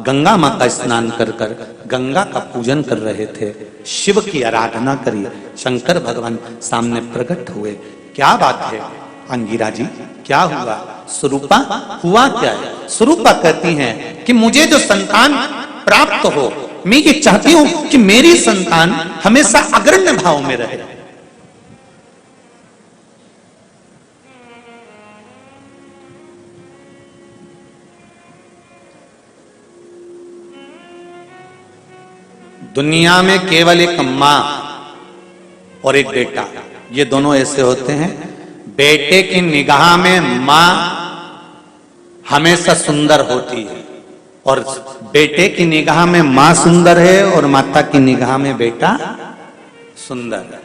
गंगा मां का स्नान कर कर गंगा का पूजन कर रहे थे, शिव की आराधना करी। शंकर भगवान सामने प्रकट हुए। क्या बात है अंगिरा जी, क्या हुआ? स्वरूपा हुआ क्या है? स्वरूपा कहती हैं कि मुझे जो संतान प्राप्त हो, मैं ये चाहती हूं कि मेरी संतान हमेशा अग्रण्य भाव में रहे। दुनिया में केवल एक मां और एक बेटा, ये दोनों ऐसे होते हैं। बेटे की निगाह में मां हमेशा सुंदर होती है, और बेटे की निगाह में मां सुंदर है और माता की निगाह में बेटा सुंदर है।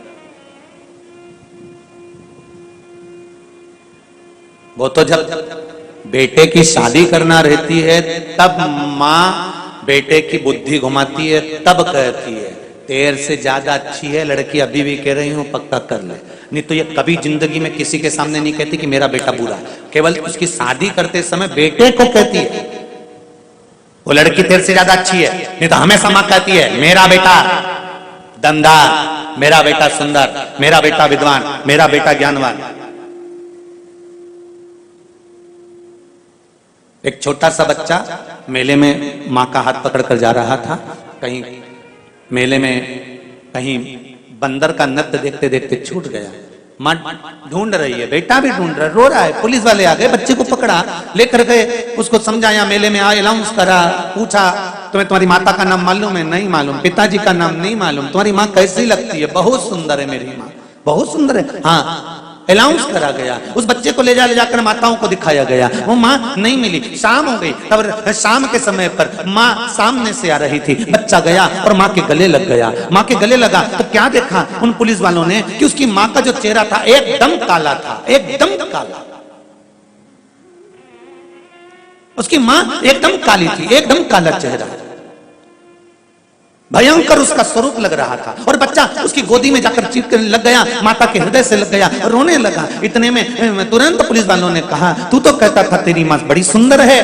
वो तो जब बेटे की शादी करना रहती है तब मां बेटे की बुद्धि घुमाती है, तब कहती है तेरे से ज्यादा अच्छी है लड़की, अभी भी कह रही हूं पक्का कर ले। नहीं तो ये कभी जिंदगी में किसी के सामने नहीं कहती कि मेरा बेटा बुरा है, केवल उसकी शादी करते समय बेटे को कहती है वो लड़की तेरे से ज्यादा अच्छी है। नहीं तो हमेशा मां कहती है मेरा बेटा दमदार, मेरा बेटा सुंदर, मेरा बेटा विद्वान, मेरा बेटा ज्ञानवान। एक छोटा सा बच्चा मेले में मां का हाथ पकड़कर जा रहा था। कहीं मेले में कहीं बंदर का नृत्य देखते देखते छूट गया। मां ढूंढ रही है, बेटा भी ढूंढ रहा है, रो रहा है। पुलिस वाले आ गए, बच्चे को पकड़ा, लेकर गए, उसको समझाया, मेले में आए, अनाउंस करा, पूछा तुम्हें तुम्हारी माता का नाम मालूम है? नहीं मालूम। पिताजी का नाम नहीं मालूम। तुम्हारी माँ कैसी लगती है? बहुत सुंदर है मेरी माँ, बहुत सुंदर है। हाँ, अनाउंस करा गया। उस बच्चे को ले जाकर माताओं को दिखाया गया। वो माँ नहीं मिली, शाम हो गई। तब शाम के समय पर माँ सामने से आ रही थी। बच्चा गया और माँ के गले लग गया। माँ के गले लगा तो क्या देखा उन पुलिस वालों ने कि उसकी माँ का जो चेहरा था एकदम काला था, एकदम काला। उसकी माँ एकदम काली थी, एकदम काला चेहरा, भयंकर उसका स्वरूप लग रहा था। और बच्चा उसकी गोदी में जाकर चीखने लग गया, माता के हृदय से लग गया, रोने लगा। इतने में तुरंत पुलिस वालों ने कहा तू तो कहता था तेरी माँ बड़ी सुंदर है।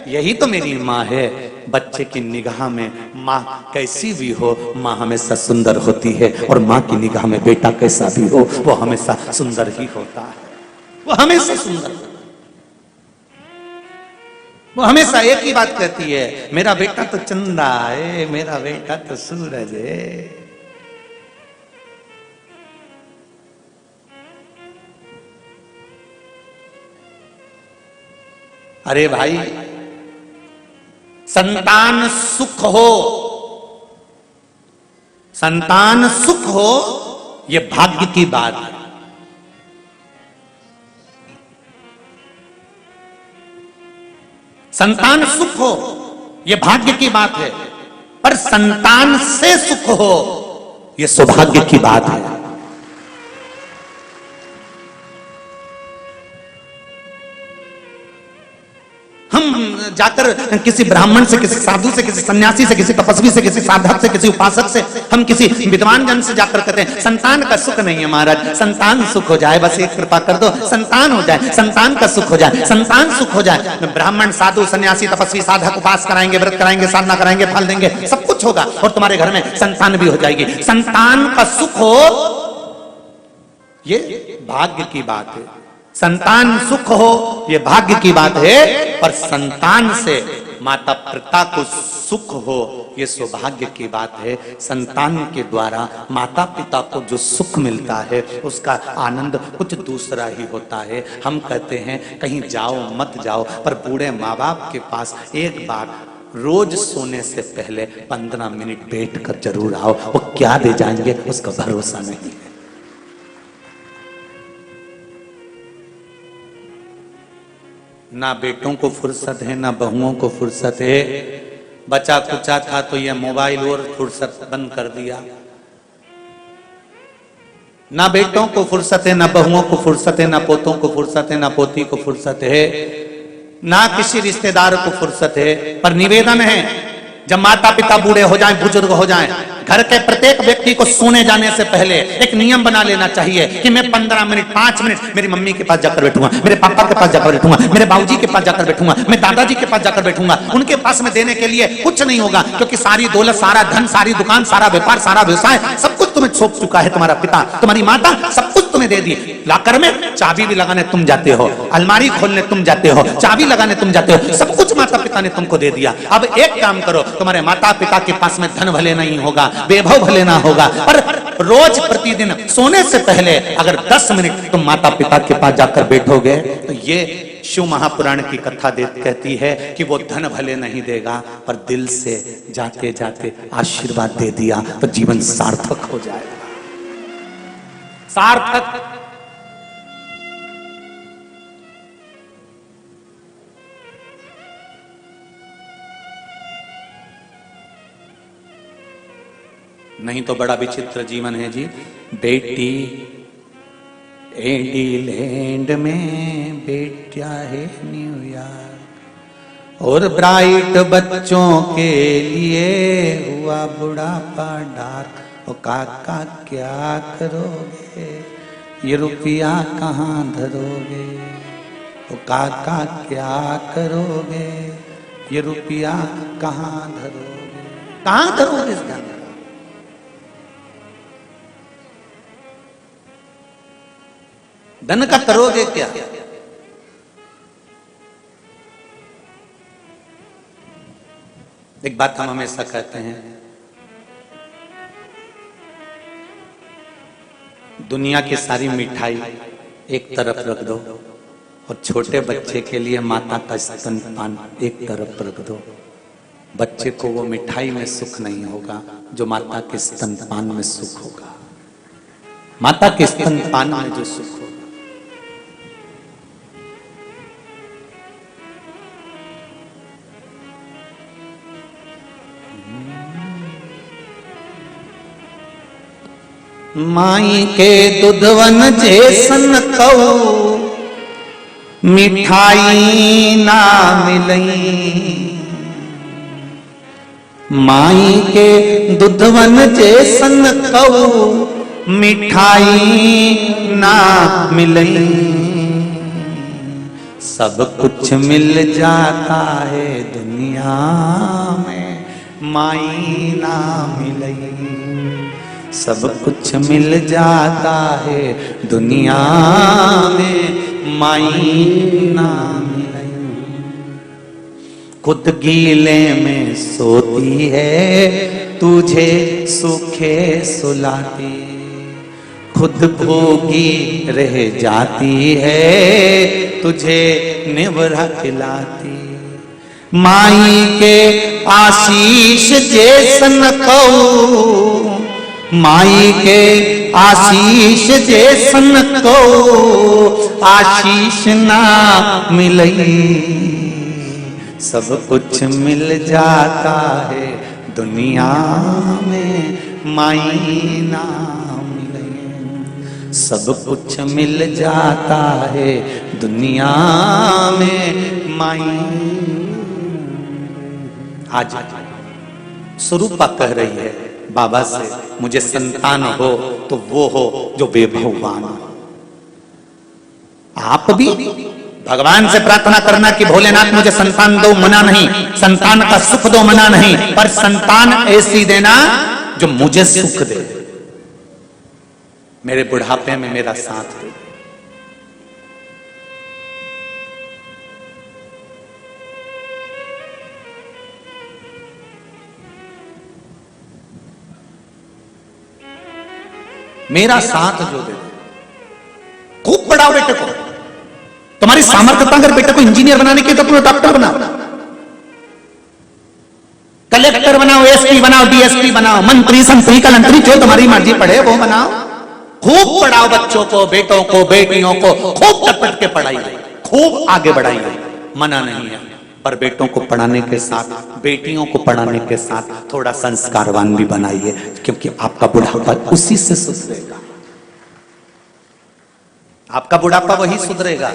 यही तो मेरी माँ है। बच्चे की निगाह में माँ कैसी भी हो, माँ हमेशा सुंदर होती है। और माँ की निगाह में बेटा कैसा भी हो, वो हमेशा सुंदर ही होता है। वो हमेशा सुंदर, वो हमेशा एक ही बात कहती है, मेरा बेटा तो चंदा है, मेरा बेटा तो सूरज है। अरे भाई, संतान सुख हो, संतान सुख हो, ये भाग्य की बात है। संतान सुख हो यह भाग्य की बात है, पर संतान से सुख हो यह सौभाग्य की बात है। हम जाकर किसी ब्राह्मण से, किसी साधु से, किसी सन्यासी से, किसी तपस्वी से, किसी साधक से, किसी उपासक से, हम किसी विद्वान जन से जाकर कहते हैं संतान का सुख नहीं है महाराज, संतान सुख हो जाए, बस एक कृपा कर दो, संतान हो जाए, संतान का सुख हो जाए, संतान सुख हो जाए। ब्राह्मण, साधु, सन्यासी, तपस्वी, साधक उपास कराएंगे, व्रत कराएंगे, साधना कराएंगे, फल देंगे, सब कुछ होगा और तुम्हारे घर में संतान भी हो जाएगी। संतान का सुख हो ये भाग्य की बात है, संतान सुख हो ये भाग्य की बात है, पर संतान से माता पिता को सुख हो ये सौभाग्य की बात है। संतान के द्वारा माता पिता को जो सुख मिलता है उसका आनंद कुछ दूसरा ही होता है। हम कहते हैं कहीं जाओ मत जाओ, पर बूढ़े माँ बाप के पास एक बार रोज सोने से पहले 15 मिनट बैठ कर जरूर आओ, वो क्या दे जाएंगे उसका भरोसा नहीं है। ना बेटों को फुर्सत है, ना बहुओं को फुर्सत है। बचा कुचा था तो ये मोबाइल और फुर्सत बंद कर दिया। ना बेटों को फुर्सत है, ना बहुओं को फुर्सत है, ना पोतों को फुर्सत है, ना पोती को फुर्सत है, ना किसी रिश्तेदार को फुर्सत है। पर निवेदन है, जब माता पिता बूढ़े हो जाएं, बुजुर्ग हो जाएं, घर के प्रत्येक व्यक्ति को सोने जाने से पहले एक नियम बना लेना चाहिए कि मैं 15 मिनट 5 मिनट मेरी मम्मी के पास जाकर बैठूंगा, मेरे पापा के पास जाकर बैठूंगा, मेरे बाबूजी के पास जाकर बैठूंगा, मैं दादाजी के पास जाकर बैठूंगा। उनके पास में देने के लिए कुछ नहीं होगा, क्योंकि सारी दौलत, सारा धन, सारी दुकान, सारा व्यापार, सारा व्यवसाय सब कुछ तुम्हें सौंप चुका है तुम्हारा पिता, तुम्हारी माता, सब कुछ तुम्हें दे दी। लाकर में चाबी भी लगाने तुम जाते हो, अलमारी खोलने तुम जाते हो, चाबी लगाने तुम जाते हो, सब कुछ माता पिता ने तुमको दे दिया। अब एक काम करो, तुम्हारे माता पिता के पास में धन भले नहीं होगा, वैभव भले ना होगा, पर रोज प्रतिदिन सोने से पहले अगर 10 मिनट तुम माता पिता के पास जाकर बैठोगे तो ये शिव महापुराण की कथा कहती है कि वो धन भले नहीं देगा, पर दिल से जाते जाते आशीर्वाद दे दिया तो जीवन सार्थक हो जाएगा। सार्थक। नहीं तो बड़ा विचित्र जीवन है जी। बेटी एडीलैंड में, बेटा है न्यूयॉर्क, और ब्राइट बच्चों के लिए हुआ बुढ़ापा डार्क। ओ काका क्या करोगे, ये रुपया कहाँ धरोगे, ओ काका क्या करोगे, ये रुपया कहाँ धरोगे, कहाँ धरोगे इसका? धन का करोगे क्या? एक बात हम हमेशा कहते हैं, दुनिया की सारी मिठाई एक तरफ रख दो और छोटे बच्चे के लिए माता का स्तनपान एक तरफ रख दो। बच्चे को वो मिठाई में सुख नहीं होगा जो माता के स्तनपान में सुख होगा, माता के स्तनपान में जो सुख होगा। माई के दुधवन जैसन कऊ मिठाई ना मिलई, माई के दुधवन जैसन कऊ मिठाई ना मिलई। सब कुछ मिल जाता है दुनिया में, माई ना मिलई। सब कुछ मिल जाता है दुनिया में, माई ना मिलई। खुद गीले में सोती है, तुझे सूखे सुलाती, खुद भूखी रह जाती है, तुझे निवरा खिलाती। माई के आशीष जैसन कऊ, माई के आशीष जैसन को आशीष ना मिलई। सब कुछ मिल जाता है दुनिया में, माई ना मिलई। सब कुछ मिल जाता है दुनिया में, माई आज स्वरूपा कह रही है बाबा से, मुझे संतान हो तो वो हो जो वैभववान हो। आप भी भगवान से प्रार्थना करना कि भोलेनाथ मुझे संतान दो, मना नहीं, संतान का सुख दो, मना नहीं, पर संतान ऐसी देना जो मुझे सुख दे, मेरे बुढ़ापे में मेरा साथ दे। मेरा साथ जो दे, खूब पढ़ाओ बेटे को, तुम्हारी सामर्थ्यता अगर बेटे को इंजीनियर बनाने की तो तुम्हें डॉक्टर बनाओ, कलेक्टर बनाओ, एसपी बनाओ, डीएसपी बनाओ, मंत्री संतरी कलंतरी जो तुम्हारी मर्जी पढ़े वो बनाओ। खूब पढ़ाओ बच्चों को, बेटों को, बेटियों को, खूब टपट के पढ़ाइए, खूब आगे बढ़ाइए, मना नहीं है। पर बेटों को पढ़ाने के साथ, बेटियों को पढ़ाने के साथ थोड़ा संस्कारवान भी बनाइए, क्योंकि आपका बुढ़ापा उसी से सुधरेगा, आपका बुढ़ापा वही सुधरेगा।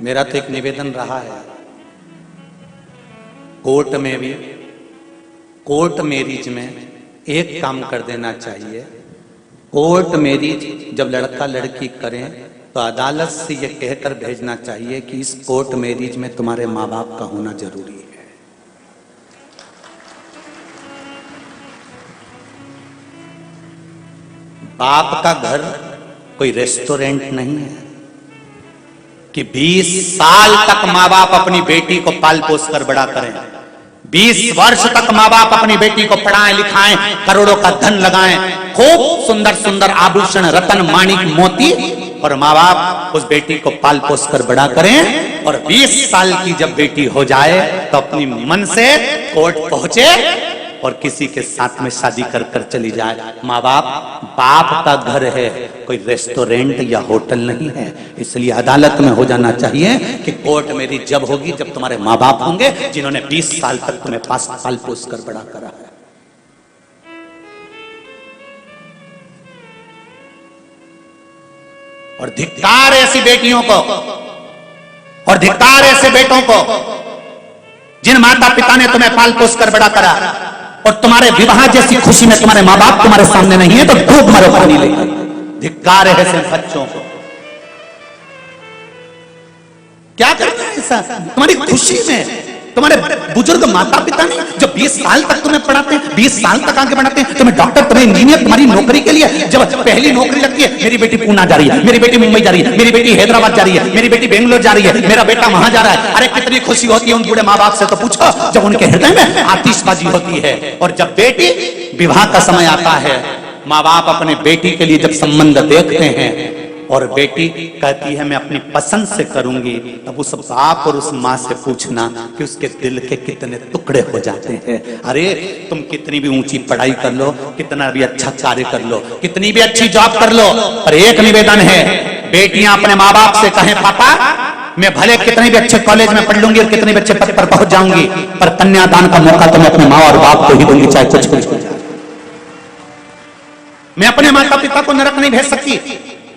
मेरा तो एक निवेदन रहा है, कोर्ट में भी, कोर्ट मैरिज में एक काम कर देना चाहिए। कोर्ट मैरिज जब लड़का लड़की करें तो अदालत से यह कहकर भेजना चाहिए कि इस कोर्ट मैरिज में तुम्हारे माँ बाप का होना जरूरी है। बाप का घर कोई रेस्टोरेंट नहीं है कि 20 साल तक माँ बाप अपनी बेटी को पाल पोस कर बड़ा करें, 20 वर्ष तक माँ बाप अपनी बेटी को पढ़ाएं लिखाएं, करोड़ों का धन लगाएं, खूब सुंदर सुंदर आभूषण, रतन, माणिक, मोती, और माँ बाप उस बेटी को पाल पोस कर बड़ा करें। और 20 साल की जब बेटी हो जाए तो अपनी मन से कोर्ट पहुंचे और किसी के साथ में शादी कर कर चली जाए। माँ बाप, बाप का घर है, कोई रेस्टोरेंट या होटल नहीं है। इसलिए अदालत में हो जाना चाहिए कि कोर्ट मेरी जब होगी जब तुम्हारे माँ बाप होंगे जिन्होंने 20 साल तक तुम्हें पाल पोस कर बड़ा करा है। और धिक्कार ऐसी बेटियों को और धिक्कार ऐसे बेटों को जिन माता पिता ने तुम्हें पाल पोस कर बड़ा करा और तुम्हारे विवाह जैसी खुशी में तुम्हारे माँ बाप तुम्हारे सामने नहीं है तो डूब मरो पानी लेकर। धिक्कार है ऐसे बच्चों को। क्या करना है ऐसा तुम्हारी खुशी में? तुम्हारे बुजुर्ग माता पिता नहीं जो 20 साल तक तुम्हें पढ़ाते हैं, 20 साल तक आगे बढ़ाते हैं, तुम्हें डॉक्टर, तुम्हें इंजीनियर, तुम्हारी नौकरी के लिए जब पहली नौकरी लगती है, मेरी बेटी पूना जा रही है, मेरी बेटी मुंबई जा रही है, मेरी बेटी हैदराबाद जा रही है, मेरी बेटी बेंगलोर जा रही है, मेरा बेटा वहां जा रहा है। अरे कितनी खुशी होती है उन बूढ़े माँ बाप से तो पूछो, जब उनके हृदय में आतिशबाजी होती है। और जब बेटी विवाह का समय आता है, माँ बाप अपने बेटी के लिए जब संबंध देखते हैं और बेटी कहती है मैं अपनी पसंद से करूंगी, तब उस बाप और उस माँ से पूछना कि उसके दिल के कितने टुकड़े हो जाते हैं। अरे तुम कितनी भी ऊंची पढ़ाई कर लो, कितना भी अच्छा कार्य कर लो, कितनी भी अच्छी जॉब कर लो, पर एक निवेदन है, बेटियां अपने माँ बाप से कहें पापा मैं भले कितने भी अच्छे कॉलेज में पढ़ लूंगी और कितने भी अच्छे पद पर पहुंच जाऊंगी, पर कन्यादान का मौका तो मैं अपने माँ और बाप को ही दूंगी, चाहे कुछ कुछ हो जाए। मैं अपने माता पिता को नरक नहीं भेज सकती।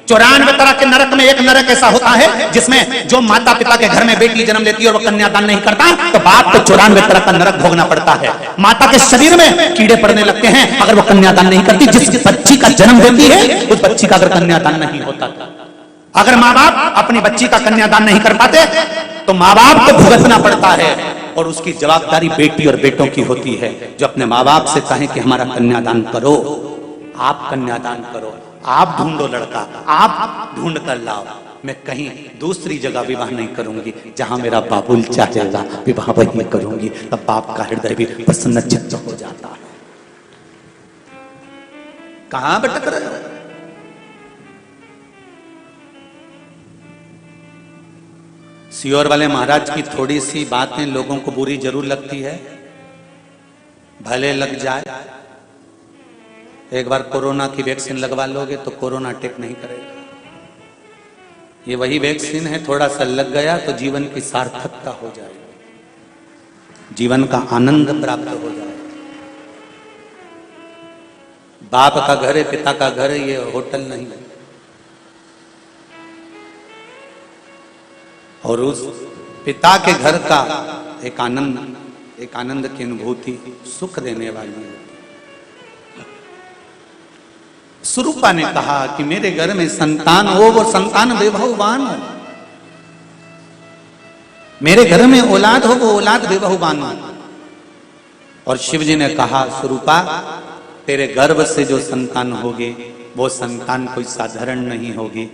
94 तरह के नरक में एक नरक ऐसा होता है जिसमें जो माता पिता के घर में बेटी जन्म लेती है और वह कन्यादान नहीं करता तो बाप को 94 तरह का नरक भोगना पड़ता है। माता के शरीर में कीड़े पड़ने लगते हैं अगर वो कन्यादान नहीं करती। जिस बच्ची का जन्म देती है उस बच्ची का अगर कन्यादान नहीं होता, अगर माँ बाप अपनी बच्ची का कन्यादान नहीं कर पाते तो माँ बाप को भुगतना पड़ता है और उसकी जवाबदारी बेटी और बेटों की होती है जो अपने माँ बाप से कहें कि हमारा कन्यादान करो, आप कन्यादान करो, आप ढूंढो लड़का, आप ढूंढ कर लाओ, मैं कहीं दूसरी जगह विवाह नहीं करूंगी, जहां मेरा बाबुल चाहेगा विवाह वही करूंगी। तब बाप का हृदय भी प्रसन्न चित्त हो जाता है। कहां भटक रहे हो? सियोर वाले महाराज की थोड़ी सी बातें लोगों को बुरी जरूर लगती है, भले लग जाए। एक बार कोरोना की वैक्सीन लगवा लोगे तो कोरोना अटैक नहीं करेगा। ये वही वैक्सीन है, थोड़ा सा लग गया तो जीवन की सार्थकता हो जाएगी। जीवन का आनंद प्राप्त हो जाए। बाप का घर है, पिता का घर है, ये होटल नहीं है। और उस पिता के घर का एक आनंद की अनुभूति सुख देने वाली है। स्वरूपा ने कहा कि मेरे घर में संतान हो, वो संतान वैभववान हो। मेरे घर में औलाद हो, वो औलाद वैभववान हो। और शिव जी ने कहा, स्वरूपा तेरे गर्भ से जो संतान होगी वो संतान कोई साधारण नहीं होगी।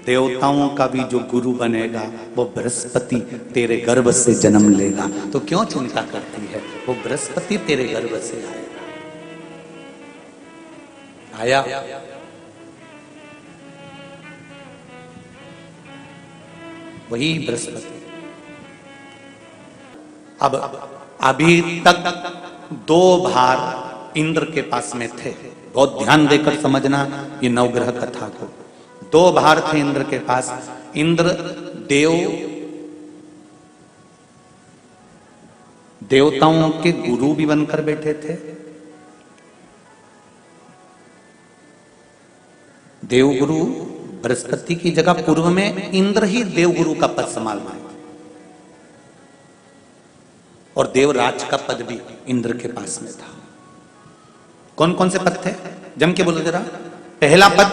देवताओं का भी जो गुरु बनेगा वो बृहस्पति तेरे गर्भ से जन्म लेगा। तो क्यों चिंता करती है, वो बृहस्पति तेरे गर्भ से आया। वही बृहस्पति। अब अभी तक 2 भार इंद्र के पास में थे। बहुत ध्यान देकर समझना ये नवग्रह कथा को। 2 भार थे इंद्र के पास। इंद्र देवताओं के गुरु भी बनकर बैठे थे। देवगुरु बृहस्पति की जगह पूर्व में इंद्र ही देवगुरु का पद संभाल रहे थे। और देवराज का पद भी इंद्र के पास में था। कौन कौन से पद थे, जम के बोलो जरा। पहला पद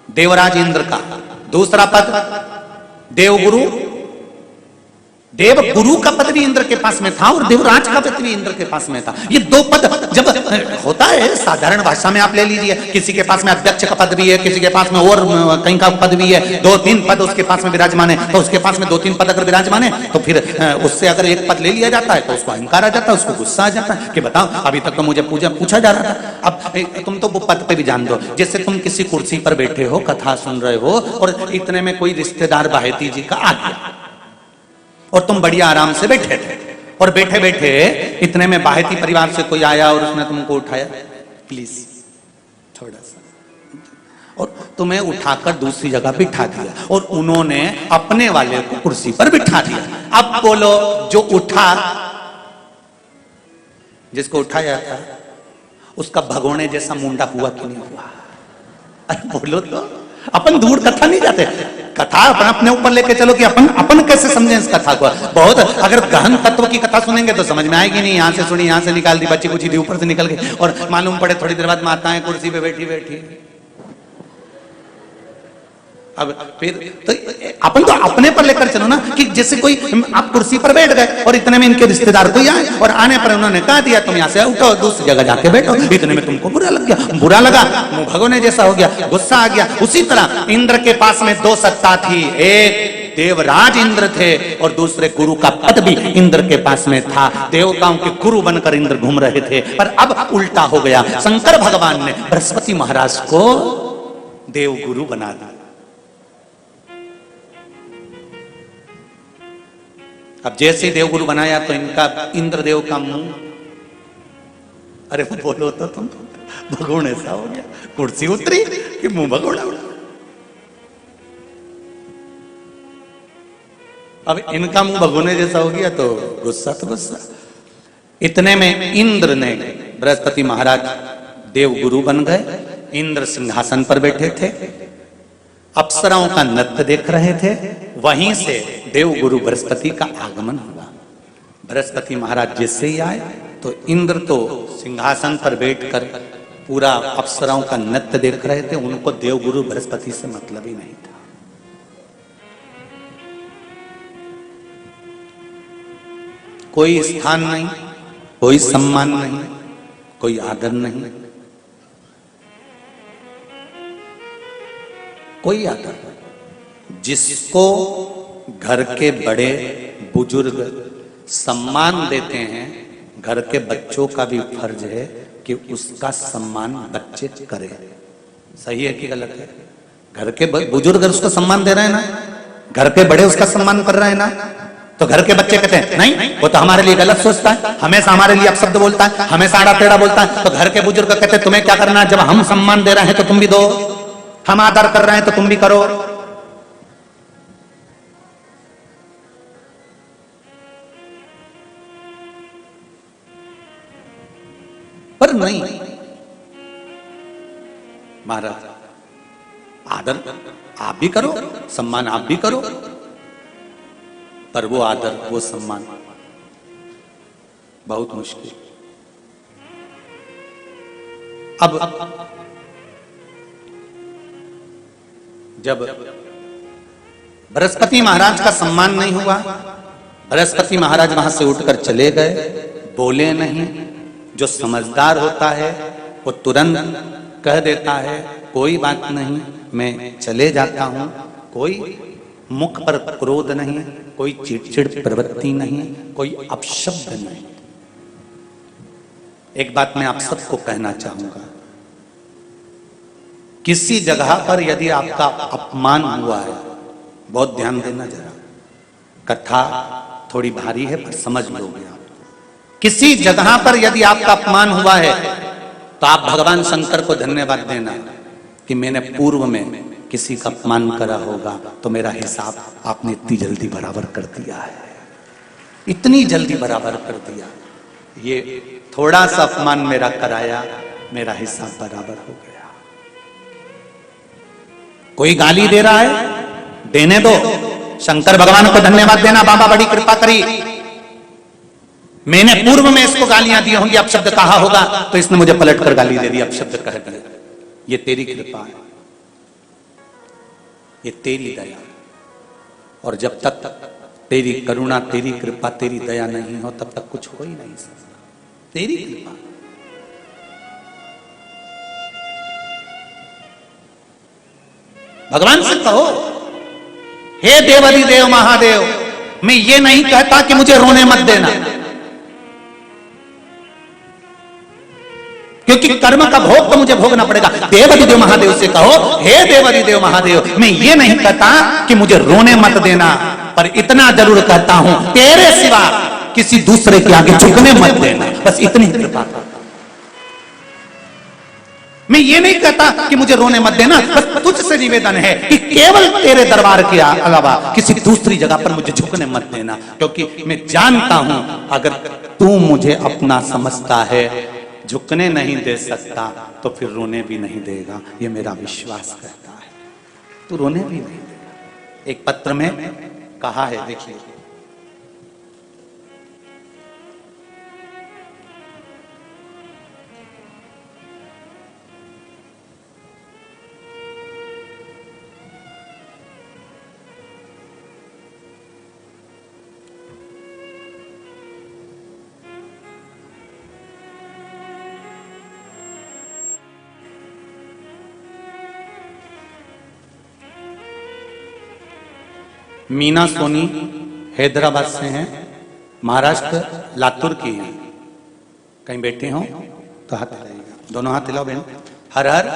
देवराज इंद्र का, दूसरा पद देवगुरु, देवगुरु का पद भी इंद्र के पास में था और देवराज का पद भी इंद्र के पास में था। ये 2 पद जब होता है साधारण भाषा में आप ले लीजिए, किसी के पास में अध्यक्ष का पद भी है, किसी के पास में और कहीं का पद भी है, 2-3 पद उसके पास में विराजमान है। तो उसके पास में 2-3 पद अगर विराजमान है तो फिर उससे अगर एक पद ले लिया जाता है तो उसको अहंकार आ जाता है, उसको गुस्सा आ जाता है कि बताओ अभी तक तो मुझे पूछा जा रहा था, अब तुम तो वो पद पे भी जान दो। जैसे तुम किसी कुर्सी पर बैठे हो, कथा सुन रहे हो और इतने में कोई रिश्तेदार बाहेती जी का आ गया और तुम बढ़िया आराम से बैठे थे और बैठे बैठे इतने में बाहेती परिवार से कोई आया और उसने तुमको उठाया, प्लीज थोड़ा सा, और तुम्हें उठाकर दूसरी जगह बिठा दिया और उन्होंने अपने वाले को कुर्सी पर बिठा दिया। अब बोलो, जो उठा, जिसको उठाया था उसका भगोने जैसा मुंडा हुआ कि नहीं हुआ? अरे बोलो तो। अपन दूर कथा नहीं जाते, कथा अपन अपने ऊपर लेके चलो कि अपन कैसे समझें इस कथा को। बहुत अगर गहन तत्व की कथा सुनेंगे तो समझ में आएगी नहीं। यहां से सुनी, यहां से निकाल दी, बच्ची कुछ दी, ऊपर से निकल गई और मालूम पड़े थोड़ी देर बाद माताएं कुर्सी पे बैठी। अब फिर तो अपन तो अपने पर लेकर चलो ना, कि जैसे कोई आप कुर्सी पर बैठ गए और इतने में इनके रिश्तेदार कोई आए और आने पर उन्होंने कहा दिया तुम यहाँ से उठो, दूसरी जगह जाके बैठो। इतने में तुमको बुरा लग गया, बुरा लगा, मुंह भगोने जैसा हो गया, गुस्सा आ गया। उसी तरह इंद्र के पास में 2 सत्ता थी, एक देवराज इंद्र थे और दूसरे गुरु का पद भी इंद्र के पास में था। देवताओं के गुरु बनकर इंद्र घूम रहे थे, पर अब उल्टा हो गया। शंकर भगवान ने बृहस्पति महाराज को देवगुरु बना दिया। अब जैसे ही देवगुरु बनाया तो इनका इंद्रदेव का मुंह, अरे बोलो तो तुम, भगोड़ ऐसा हो गया, कुर्सी उतरी कि मुंह भगोड़ा उड़ा। अब इनका मुंह भगोने जैसा हो गया तो गुस्सा तो गुस्सा। इतने में इंद्र ने, बृहस्पति महाराज देवगुरु बन गए। इंद्र सिंहासन पर बैठे थे, अप्सराओं का नृत्य देख रहे थे। वहीं से देवगुरु बृहस्पति का आगमन हुआ। बृहस्पति महाराज जैसे ही आए तो इंद्र तो सिंहासन पर बैठकर पूरा अप्सराओं का नृत्य देख रहे थे। उनको देवगुरु बृहस्पति से मतलब ही नहीं था। कोई स्थान नहीं, कोई सम्मान नहीं, कोई आदर नहीं, कोई आदर नहीं। जिसको घर के बड़े बुजुर्ग सम्मान देते हैं, घर के बच्चों का भी फर्ज है कि उसका सम्मान बच्चे करें। सही है कि गलत है? घर के बुजुर्ग उसको सम्मान दे रहे हैं ना, घर के बड़े उसका सम्मान कर रहे हैं ना, तो घर के बच्चे कहते हैं नहीं वो तो हमारे लिए गलत सोचता है, हमेशा हमारे लिए अपशब्द बोलता है, हमेशा आड़ा टेढ़ा बोलता है। तो घर के बुजुर्ग कहते हैं तुम्हें क्या करना है, जब हम सम्मान दे रहे हैं तो तुम भी दो, हम आदर कर रहे हैं तो तुम भी करो। बराबर नहीं। महाराज आदर आप भी करो, सम्मान आप भी करो, पर वो आदर वो सम्मान बहुत मुश्किल। अब जब बृहस्पति महाराज का सम्मान नहीं हुआ, बृहस्पति महाराज वहां से उठकर चले गए, बोले नहीं। जो समझदार होता है वो तुरंत कह देता है कोई बात नहीं, मैं चले जाता हूं। कोई मुख पर क्रोध नहीं, कोई चिड़चिड़ प्रवृत्ति नहीं, कोई अपशब्द नहीं। एक बात मैं आप सबको कहना चाहूंगा, किसी जगह पर यदि आपका अपमान हुआ है, बहुत ध्यान देना जरा, कथा थोड़ी भारी है पर समझ लोगे आप। किसी जगह पर यदि आपका अपमान हुआ है तो आप भगवान शंकर को धन्यवाद देना कि मैंने पूर्व में किसी का अपमान करा होगा तो मेरा हिसाब आपने इतनी जल्दी बराबर कर दिया है, इतनी जल्दी बराबर कर दिया। ये थोड़ा सा अपमान मेरा कराया, मेरा हिसाब बराबर हो गया। कोई गाली दे रहा है, देने दो, शंकर भगवान को धन्यवाद देना, बाबा बड़ी कृपा करी, मैंने पूर्व में इसको गालियां दी होंगी, अपशब्द कहा होगा तो इसने मुझे पलटकर गाली दे दी, अपशब्द कह दिया। ये तेरी कृपा है, ये तेरी दया। और जब तक तेरी करुणा, तेरी कृपा, तेरी दया नहीं हो तब तक कुछ हो ही नहीं सकता। तेरी कृपा, भगवान से कहो, हे देवाधिदेव महादेव, मैं ये नहीं कहता कि मुझे रोने मत देना, क्योंकि कर्म का भोग तो मुझे भोगना पड़ेगा। देवाधिदेव महादेव से कहो, हे देवाधिदेव महादेव, मैं ये नहीं कहता कि मुझे रोने मत देना, पर इतना जरूर कहता हूं, तेरे सिवा किसी दूसरे के आगे झुकने मत देना, बस इतनी कृपा कर। मैं ये नहीं कहता कि मुझे रोने मत देना, बस तुझसे निवेदन है कि केवल तेरे दरबार के अलावा किसी दूसरी जगह पर मुझे झुकने मत देना, क्योंकि मैं जानता हूं अगर तू मुझे अपना समझता है, झुकने नहीं दे सकता तो फिर रोने भी नहीं देगा, ये मेरा विश्वास कहता है। तू रोने भी नहीं देगा। एक पत्र में कहा है, देखिए, मीना सोनी हैदराबाद से हैं, महाराष्ट्र लातूर की हैं। कहीं बैठे हो तो हाथ हिलाइएगा, दोनों हाथ हिलाओ बहन। हर हर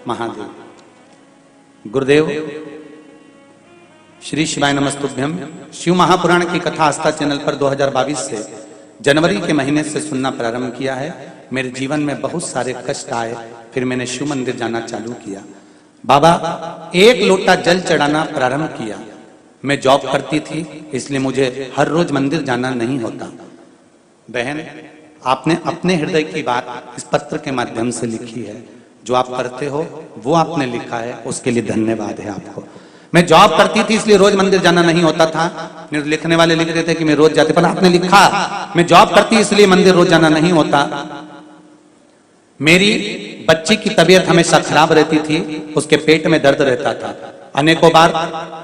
महादेव। गुरुदेव श्री शिवाय नमस्तुभ्यम। शिव महापुराण की कथा आस्था चैनल पर 2022 से जनवरी के महीने से सुनना प्रारंभ किया है। मेरे जीवन में बहुत सारे कष्ट आए, फिर मैंने शिव मंदिर जाना चालू किया। बाबा एक लोटा जल चढ़ाना प्रारंभ किया। मैं जॉब करती थी, इसलिए मुझे हर रोज मंदिर जाना नहीं होता। बहन, आपने अपने हृदय की बात इस पत्र के माध्यम से लिखी है। जो आप करते हो वो आपने लिखा है, उसके लिए धन्यवाद है आपको। मैं जॉब करती थी इसलिए रोज मंदिर जाना नहीं होता था। लिखने वाले लिख रहे थे कि मैं रोज जाती, पर आपने लिखा मैं जॉब करती इसलिए मंदिर रोज जाना नहीं होता। मेरी बच्ची की तबीयत हमेशा खराब रहती थी, उसके पेट में दर्द रहता था। अनेकों बार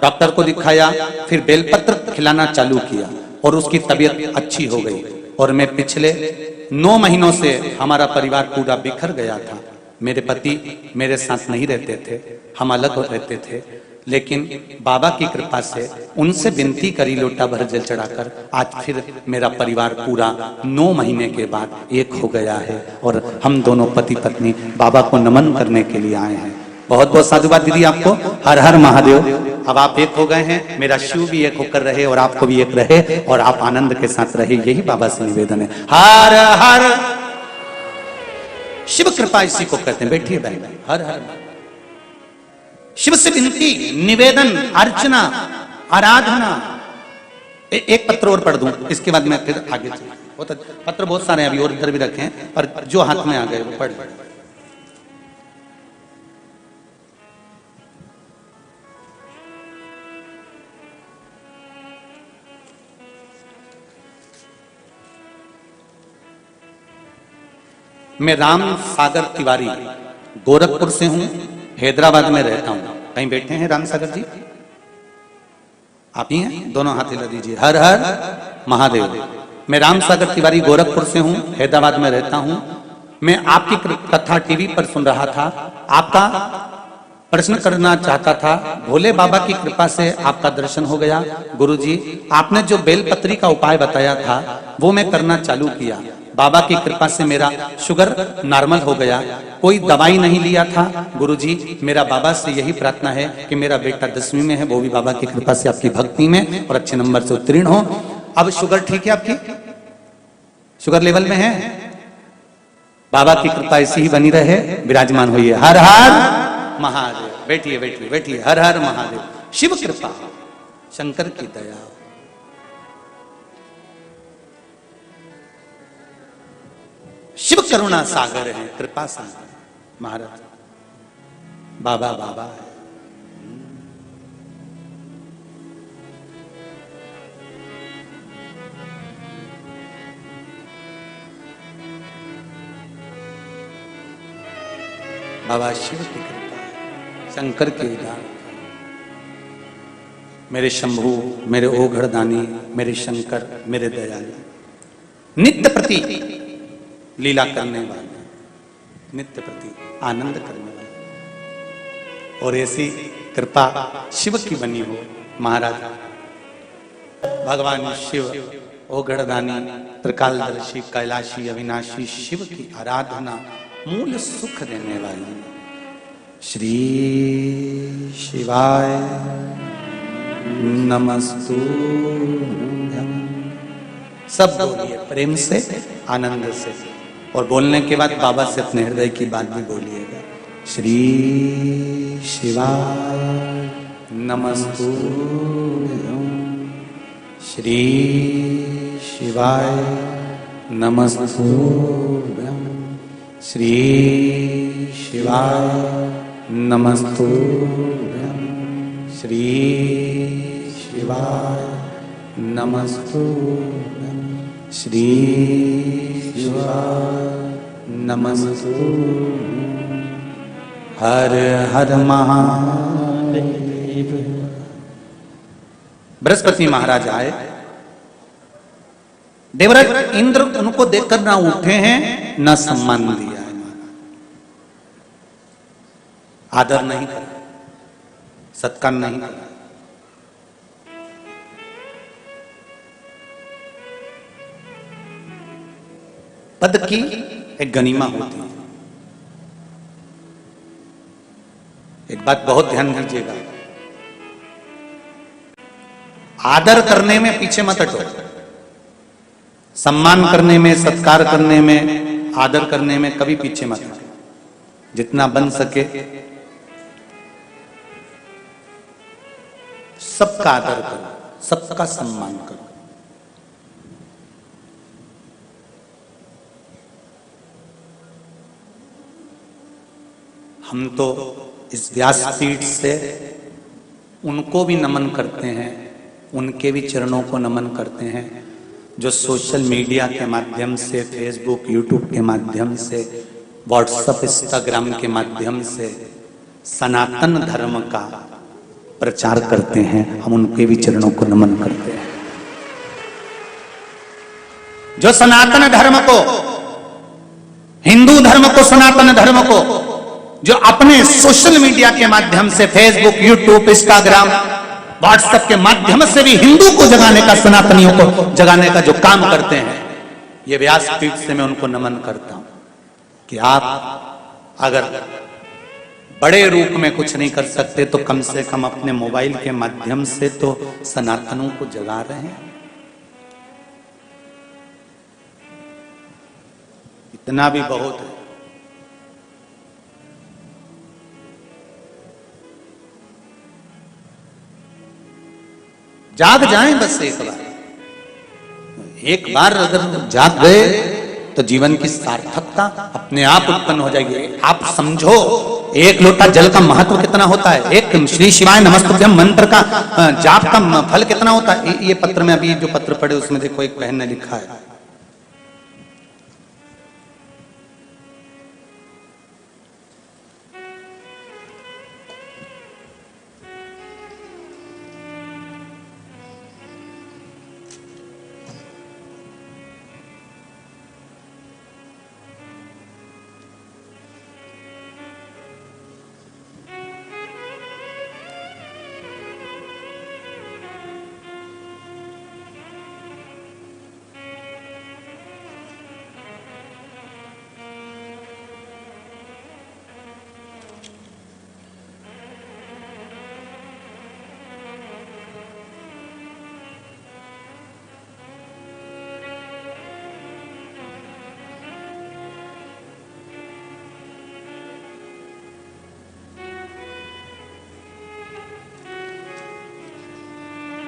डॉक्टर को दिखाया, फिर बेलपत्र खिलाना चालू किया और उसकी तबीयत अच्छी हो गई। और मैं पिछले 9 महीनों से हमारा परिवार पूरा बिखर गया था। मेरे पति मेरे साथ नहीं रहते थे, हम अलग रहते थे, लेकिन बाबा की कृपा से उनसे विनती करी लोटा भर जल चढ़ाकर आज फिर मेरा परिवार पूरा 9 महीने के बाद एक हो गया है और हम दोनों पति पत्नी बाबा को नमन करने के लिए आए हैं। बहुत बहुत साधुवाद दीदी आपको। हर हर महादेव। अब आप एक हो गए हैं, मेरा शिव भी एक होकर रहे और आपको भी एक रहे और आप आनंद के साथ रहे, यही बाबा से निवेदन है। हर हर शिव कृपा इसी को कहते हैं। बैठिए बहन। हर हर शिव से विनती, निवेदन, अर्चना, आराधना। एक पत्र और पढ़ दूं, इसके बाद मैं फिर आगे चलूं। पत्र बहुत सारे हैं अभी और इधर भी रखे हैं, पर जो हाथ में आ गए वो पढ़। मैं राम सागर तिवारी गोरखपुर से हूं, हैदराबाद में रहता हूं। कहीं बैठे हैं राम सागर जी? आप ही हैं? दोनों हाथ हिला दीजिए। हर हर महादेव। मैं राम सागर तिवारी गोरखपुर से हूं, हैदराबाद में रहता हूं। मैं आपकी कथा टीवी पर सुन रहा था, आपका प्रश्न करना चाहता था। भोले बाबा की कृपा से आपका दर्शन हो गया। गुरुजी, आपने जो बेलपत्री का उपाय बताया था वो मैं करना चालू किया। बाबा की कृपा से मेरा शुगर नॉर्मल हो गया। कोई दवाई नहीं लिया था। गुरुजी, मेरा बाबा से यही प्रार्थना है कि मेरा बेटा 10वीं में है, वो भी बाबा की कृपा से आपकी भक्ति में और अच्छे नंबर से उत्तीर्ण हो। अब शुगर ठीक है आपकी? शुगर लेवल में है? बाबा की कृपा ऐसी ही बनी रहे, विराजमान होइए। हर हर महादेव। बैठिए बैठिए बैठिए। हर हर महादेव। शिव कृपा, शंकर की दया। शिव करुणा सागर है, कृपा सागर महाराज। बाबा बाबा है। बाबा शिव की कृपा है, शंकर के उदार। मेरे शंभु, मेरे ओघड़दानी, मेरे शंकर, मेरे दयालु, नित्य प्रति लीला करने वाले, नित्य प्रति आनंद करने वाले, और ऐसी कृपा शिव की बनी हो महाराज। भगवान शिव ओघड़दानी, त्रिकालदर्शी, कैलाशी, अविनाशी शिव की आराधना मूल सुख देने वाली। श्री शिवाय नमस्तु। सब बोलिए प्रेम से, आनंद से, और बोलने के बाद बाबा से अपने हृदय की बात भी बोलिएगा। श्री शिवाय नमस्तु। श्री शिवाय नमस्तु। श्री शिवाय नमस्तु। श्री शिवाय नमस्तु। श्री शिवाय नमस्तु। हर हर महादेव। बृहस्पति महाराज आए। देवराज इंद्र उनको देखकर ना उठे हैं, ना सम्मान दिया है, आदर नहीं करा, सत्कार नहीं करा। पद की एक गनीमा होती है। एक बात बहुत ध्यान दीजिएगा, आदर करने में पीछे मत हटो। सम्मान करने में, सत्कार करने में, आदर करने में कभी पीछे मत हटो। जितना बन सके सबका आदर करो, सबका सम्मान करो। हम तो इस व्यासपीठ से उनको भी नमन करते हैं, उनके भी चरणों को नमन करते हैं जो सोशल मीडिया के माध्यम से, फेसबुक, यूट्यूब के माध्यम से, व्हाट्सएप, इंस्टाग्राम के माध्यम से सनातन धर्म का प्रचार करते हैं। हम उनके भी चरणों को नमन करते हैं। जो सनातन धर्म को, हिंदू धर्म को, सनातन धर्म को जो अपने सोशल मीडिया के माध्यम से, फेसबुक, यूट्यूब, इंस्टाग्राम, व्हाट्सएप के माध्यम से भी हिंदू को जगाने का, सनातनियों को जगाने का जो काम करते हैं, ये व्यासपीठ से मैं उनको नमन करता हूं कि आप अगर बड़े रूप में कुछ नहीं कर सकते तो कम से कम अपने मोबाइल के माध्यम से तो सनातनों को जगा रहे हैं। इतना भी बहुत है। जाग जाएं बस एक बार। एक बार अगर जाग गए तो जीवन की सार्थकता अपने आप उत्पन्न हो जाएगी। आप समझो एक लोटा जल का महत्व कितना होता है, एक श्री शिवाय नमस्तुभ्यम मंत्र का जाप का फल कितना होता है। ये पत्र में अभी जो पत्र पढ़े उसमें देखो एक बहन ने लिखा है,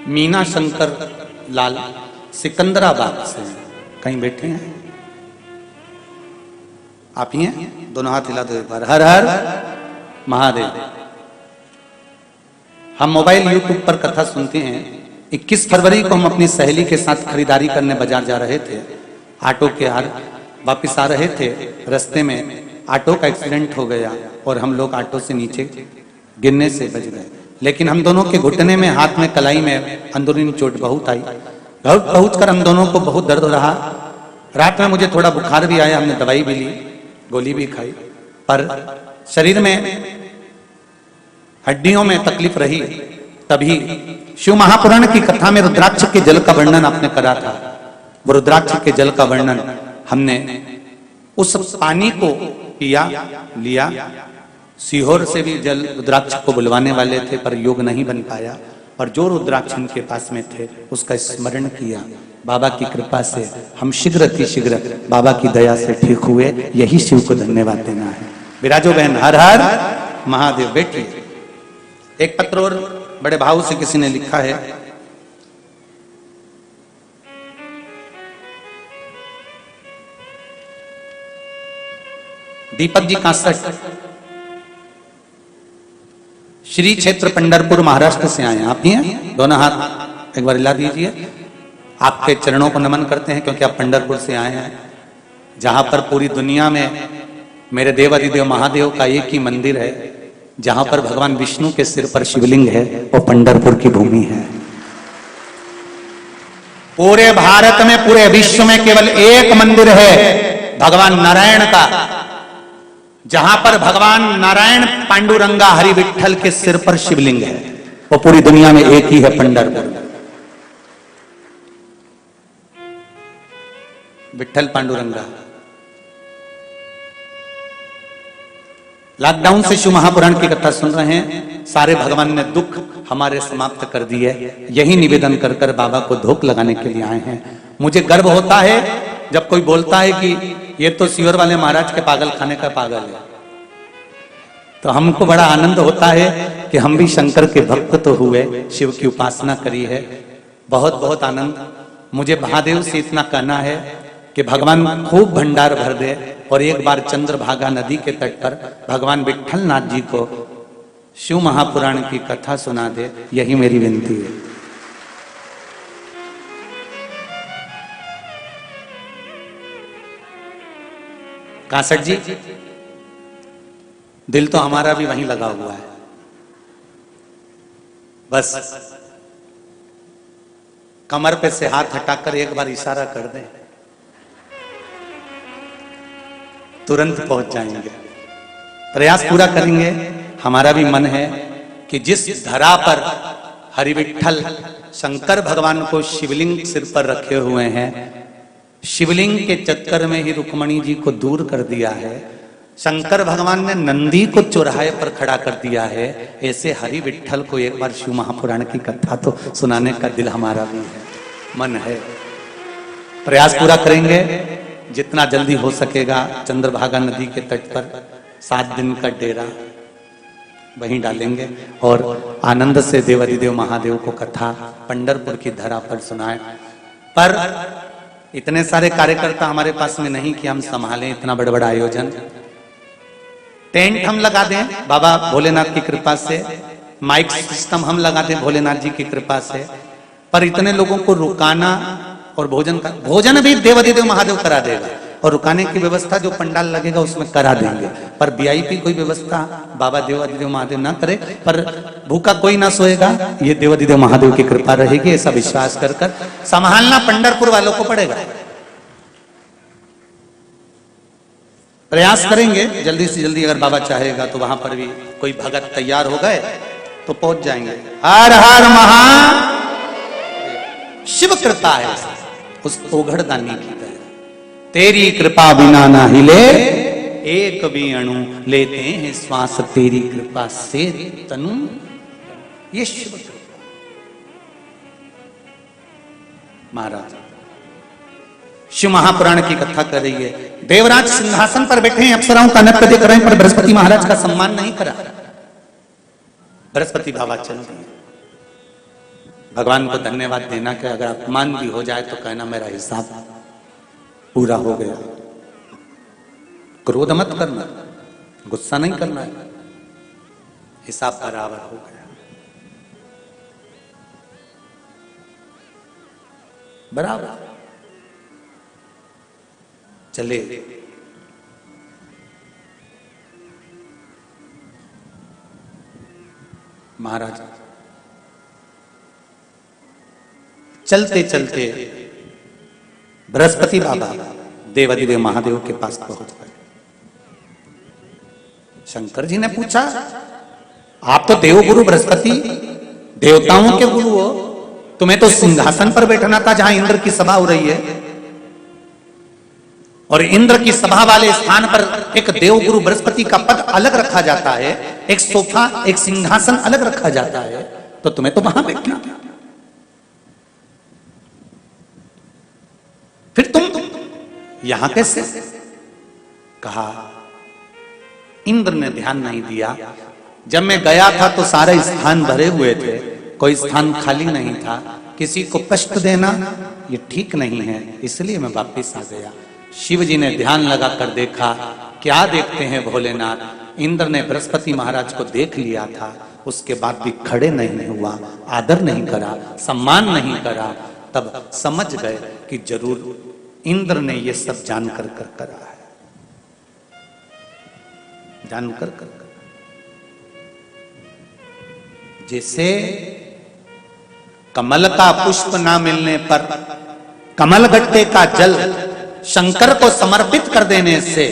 मीना शंकर लाल सिकंदराबाद से कहीं बैठे हैं। आप ही हैं? दोनों हाथ हिला दो एक बार। हर हर महादेव। हम मोबाइल यूट्यूब पर कथा सुनते हैं। 21 फरवरी को हम अपनी सहेली के साथ खरीदारी करने बाजार जा रहे थे। ऑटो के हार वापिस आ रहे थे, रास्ते में ऑटो का एक्सीडेंट हो गया और हम लोग ऑटो से नीचे गिरने से बच गए। लेकिन हम दोनों के घुटने में, हाथ में, कलाई में अंदरूनी चोट बहुत आई। घर पहुंचकर हम दोनों को बहुत दर्द हो रहा। रात में मुझे थोड़ा बुखार भी आया, हमने दवाई भी ली, गोली भी खाई, पर शरीर में हड्डियों में तकलीफ रही। तभी शिव महापुराण की कथा में रुद्राक्ष के जल का वर्णन आपने करा था। वो रुद्राक्ष के जल का वर्णन हमने उस पानी को पिया, लिया। सीहोर से भी जल रुद्राक्ष को बुलवाने वाले थे पर योग नहीं बन पाया, और जो रुद्राक्ष इनके पास में थे उसका स्मरण किया। बाबा की कृपा से हम शीघ्र बाबा की दया से ठीक हुए। यही शिव को धन्यवाद देना है। विराजो बहन। हर हर महादेव। बैठिए। एक पत्र और बड़े भाव से किसी ने लिखा है, दीपक जी कासट, श्री क्षेत्र पंढरपुर महाराष्ट्र से आए। आप ही हैं? दोनों हाथ एक बार हिला दीजिए। आपके चरणों को नमन करते हैं क्योंकि आप पंढरपुर से आए हैं, जहां पर पूरी दुनिया में मेरे देवाधिदेव महादेव का एक ही मंदिर है। जहां पर भगवान विष्णु के सिर पर शिवलिंग है, वो पंढरपुर की भूमि है। पूरे भारत में, पूरे विश्व में केवल एक मंदिर है भगवान नारायण का, जहां पर भगवान नारायण पांडुरंगा हरि विठल के सिर पर शिवलिंग है। वो पूरी दुनिया में एक ही है, पंढरपुर। विठल पांडुरंगा। लॉकडाउन से शिव महापुराण की कथा सुन रहे हैं। सारे भगवान ने दुख हमारे समाप्त कर दिए। यही निवेदन कर कर बाबा को धोख लगाने के लिए आए हैं। मुझे गर्व होता है जब कोई बोलता है कि ये तो सीवर वाले महाराज के पागल खाने का पागल है, तो हमको बड़ा आनंद होता है कि हम भी शंकर के भक्त तो हुए, शिव की उपासना करी है। बहुत बहुत आनंद। मुझे महादेव से इतना कहना है कि भगवान खूब भंडार भर दे और एक बार चंद्रभागा नदी के तट पर भगवान विठल नाथ जी को शिव महापुराण की कथा सुना दे। यही मेरी विनती है। कासट जी, दिल तो हमारा भी वहीं लगा हुआ है। बस कमर पे से हाथ हटाकर एक बार इशारा कर दें, तुरंत पहुंच जाएंगे। प्रयास पूरा करेंगे। हमारा भी मन है कि जिस धरा पर हरि विठल शंकर भगवान को शिवलिंग सिर पर रखे हुए हैं, शिवलिंग के चक्कर में ही रुक्मणी जी को दूर कर दिया है। शंकर भगवान ने नंदी को चौराहे पर खड़ा कर दिया है। ऐसे हरि विठल को एक बार शिव महापुराण की कथा तो सुनाने का दिल हमारा भी है, मन है। प्रयास पूरा करेंगे। जितना जल्दी हो सकेगा चंद्रभागा नदी के तट पर 7 दिन का डेरा वहीं डालेंगे और आनंद से देवाधिदेव महादेव को कथा पंढरपुर की धरा पर सुनाए। पर इतने सारे कार्यकर्ता हमारे पास में नहीं कि हम संभालें इतना बड़ा बड़ा आयोजन। टेंट हम लगा दें बाबा भोलेनाथ की कृपा से, माइक सिस्टम हम लगा दें भोलेनाथ जी की कृपा से, पर इतने लोगों को रुकाना और भोजन भी देवाधिदेव महादेव करा देगा, और रुकाने की व्यवस्था जो पंडाल लगेगा उसमें करा देंगे, पर वीआईपी कोई व्यवस्था बाबा देवाधिदेव महादेव ना करे, पर भूखा कोई ना सोएगा, ये देवाधिदेव महादेव की कृपा रहेगी, ऐसा विश्वास कर कर संभालना पंढरपुर वालों को पड़ेगा। प्रयास करेंगे जल्दी से जल्दी, अगर बाबा चाहेगा तो वहां पर भी कोई भगत तैयार हो गए तो पहुंच जाएंगे। हर हर महा शिव कृपा है उस ओघड़ दानी की तरह, तेरी कृपा बिना ना हिले एक भी अणु, लेते हैं श्वास तेरी कृपा से तनु, ये शिव कृपा। महाराज शिव महापुराण की कथा कर रही है, देवराज सिंहासन पर बैठे हैं, अप्सराओं का नृत्य देख रहे हैं, पर बृहस्पति महाराज का सम्मान नहीं करा। बृहस्पति बाबा चल दिए। भगवान को धन्यवाद देना कि अगर अपमान भी हो जाए तो कहना मेरा हिसाब पूरा हो गया। क्रोध मत करना, गुस्सा नहीं करना है, हिसाब बराबर हो गया, बराबर चले। महाराज चलते चलते बृहस्पति बाबा देवाधिदेव महादेव के पास पहुंच गए। शंकर जी ने पूछा, आप तो देवगुरु बृहस्पति, देवताओं के गुरु हो, तुम्हें तो सिंहासन पर बैठना था जहां इंद्र की सभा हो रही है, और इंद्र की सभा वाले स्थान पर एक देवगुरु बृहस्पति का पद अलग रखा जाता है, एक सोफा एक सिंहासन अलग रखा जाता है, तो तुम्हें तो वहां बैठना था, फिर तुम यहां कैसे? कहा इंद्र ने ध्यान नहीं दिया, जब मैं गया था तो सारे स्थान भरे हुए थे, कोई स्थान खाली नहीं था, किसी को कष्ट देना ये ठीक नहीं है, इसलिए मैं वापस आ गया। शिव जी ने ध्यान लगा कर देखा, क्या देखते हैं भोलेनाथ, इंद्र ने बृहस्पति महाराज को देख लिया था, उसके बाद भी खड़े नहीं हुआ, आदर नहीं करा, सम्मान नहीं करा, तब समझ गए कि जरूर इंद्र ने ये सब जानकर कर करा है, जानकर कर करा। जैसे कमल का पुष्प ना मिलने पर कमल गट्टे का जल शंकर को समर्पित कर देने से,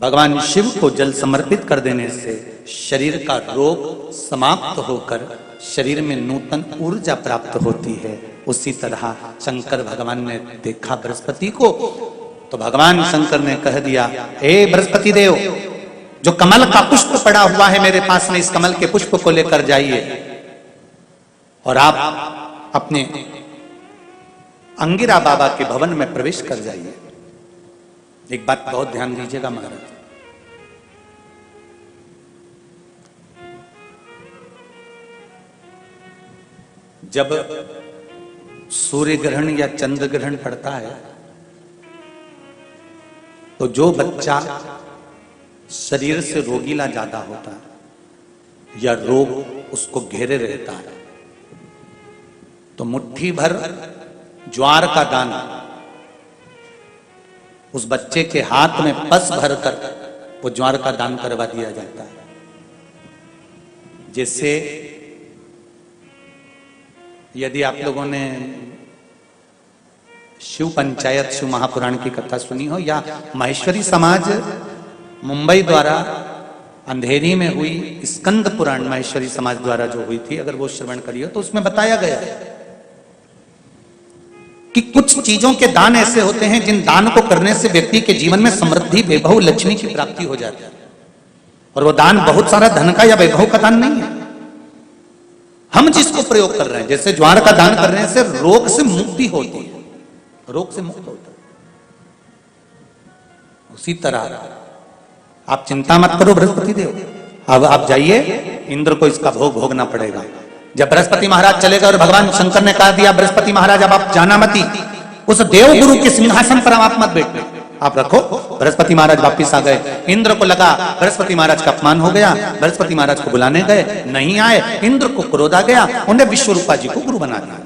भगवान शिव को जल समर्पित कर देने से शरीर का रोग समाप्त होकर शरीर में नूतन ऊर्जा प्राप्त होती है, उसी तरह शंकर भगवान ने देखा बृहस्पति को, तो भगवान शंकर ने कह दिया, हे बृहस्पति देव, जो कमल का पुष्प पड़ा हुआ है मेरे पास में, इस कमल के पुष्प को लेकर जाइए और आप अपने अंगिरा बाबा के भवन में प्रवेश कर जाइए। एक बात बहुत ध्यान दीजिएगा महाराज, जब सूर्य ग्रहण या चंद्र ग्रहण पड़ता है तो जो बच्चा शरीर से रोगीला ज्यादा होता है या रोग उसको घेरे रहता है, तो मुट्ठी भर ज्वार का दाना उस बच्चे के हाथ में पस भरकर वो ज्वार का दान करवा दिया जाता है। जैसे यदि आप लोगों ने शिव पंचायत शिव महापुराण की कथा सुनी हो, या माहेश्वरी समाज मुंबई द्वारा अंधेरी में हुई स्कंद पुराण माहेश्वरी समाज द्वारा जो हुई थी, अगर वो श्रवण करिए तो उसमें बताया गया है कि कुछ चीजों के दान ऐसे होते हैं जिन दान को करने से व्यक्ति के जीवन में समृद्धि, वैभव, लक्ष्मी की प्राप्ति हो जाती है, और वो दान बहुत सारा धन का या वैभव का दान नहीं है। हम जिसको प्रयोग कर रहे हैं, जैसे ज्वार का दान करने से रोग से मुक्ति होती है, रोग से मुक्त होता है, उसी तरह आप चिंता मत करो बृहस्पति देव, अब आप जाइए, इंद्र को इसका भोग भोगना पड़ेगा। जब बृहस्पति महाराज चले गए और भगवान शंकर ने कहा दिया, बृहस्पति महाराज अब आप जाना मती, उस देव गुरु के सिंहासन पर आप मत बैठो, आप रखो। बृहस्पति महाराज वापिस आ गए। इंद्र को लगा बृहस्पति महाराज का अपमान हो गया, बृहस्पति महाराज को बुलाने गए, नहीं आए। इंद्र को क्रोध आ गया, उन्हें विश्वरूपा जी को गुरु बना दिया।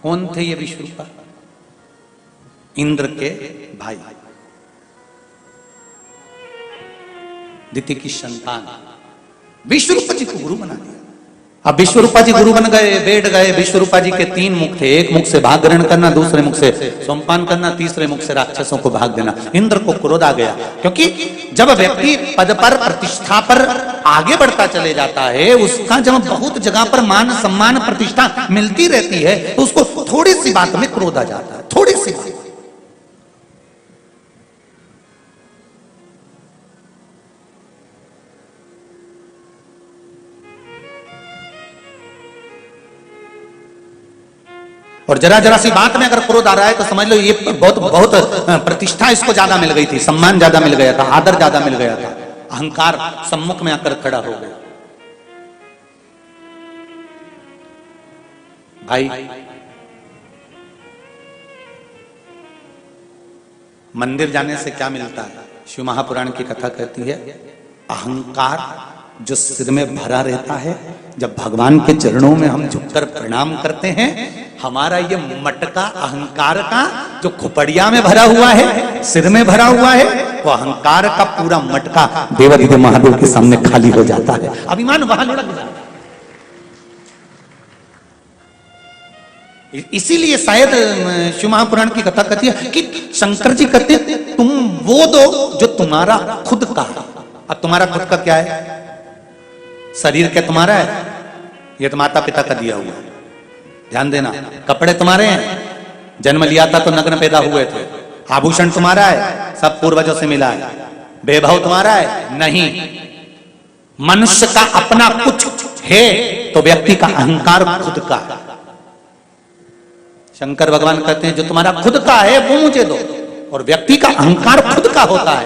कौन थे ये विश्वरूपा? इंद्र के भाई, दिति की संतान, विश्वरूपा जी को गुरु बना दिया। अब विश्वरूपा जी गुरु बन गए, बैठ गए। विश्वरूपा जी के 3 मुख थे, एक मुख से भाग ग्रहण करना, दूसरे मुख से सोमपान करना, तीसरे मुख से राक्षसों को भाग देना। इंद्र को क्रोध आ गया, क्योंकि जब व्यक्ति पद पर, प्रतिष्ठा पर आगे बढ़ता चले जाता है, उसका जब बहुत जगह पर मान सम्मान प्रतिष्ठा मिलती रहती है, तो उसको थोड़ी सी बात में क्रोध आ जाता है, थोड़ी सी बात। और जरा जरा सी बात में अगर क्रोध आ रहा है तो समझ लो ये बहुत बहुत प्रतिष्ठा इसको ज्यादा मिल गई थी, सम्मान ज्यादा मिल गया था, आदर ज्यादा मिल गया था। अहंकार सम्मुख में आकर खड़ा हो गया। भाई, मंदिर जाने से क्या मिलता है? शिव महापुराण की कथा कहती है, अहंकार जो सिर में भरा रहता है, जब भगवान के चरणों में हम झुककर प्रणाम करते हैं, हमारा ये मटका अहंकार का जो खोपड़िया में भरा हुआ है, सिर में भरा हुआ है, वो अहंकार का पूरा मटका देवाधिदेव महादेव के सामने खाली हो जाता है। अभिमान वहां लुढ़क जाता है। इसीलिए शायद शिव महापुराण की कथा कहती है कि शंकर जी कहते तुम वो दो जो तुम्हारा खुद का है। अब तुम्हारा खुद का क्या है? शरीर क्या तुम्हारा है? ये तो माता पिता का दिया हुआ है, ध्यान देना। कपड़े तुम्हारे हैं, जन्म लिया था तो नग्न पैदा हुए थे। आभूषण तुम्हारा है, सब पूर्वजों से मिला है। वैभव तुम्हारा है? नहीं। मनुष्य का अपना कुछ है तो व्यक्ति का अहंकार खुद का है। शंकर भगवान कहते हैं जो तुम्हारा खुद का है वो मुझे दो, और व्यक्ति का अहंकार खुद का होता है।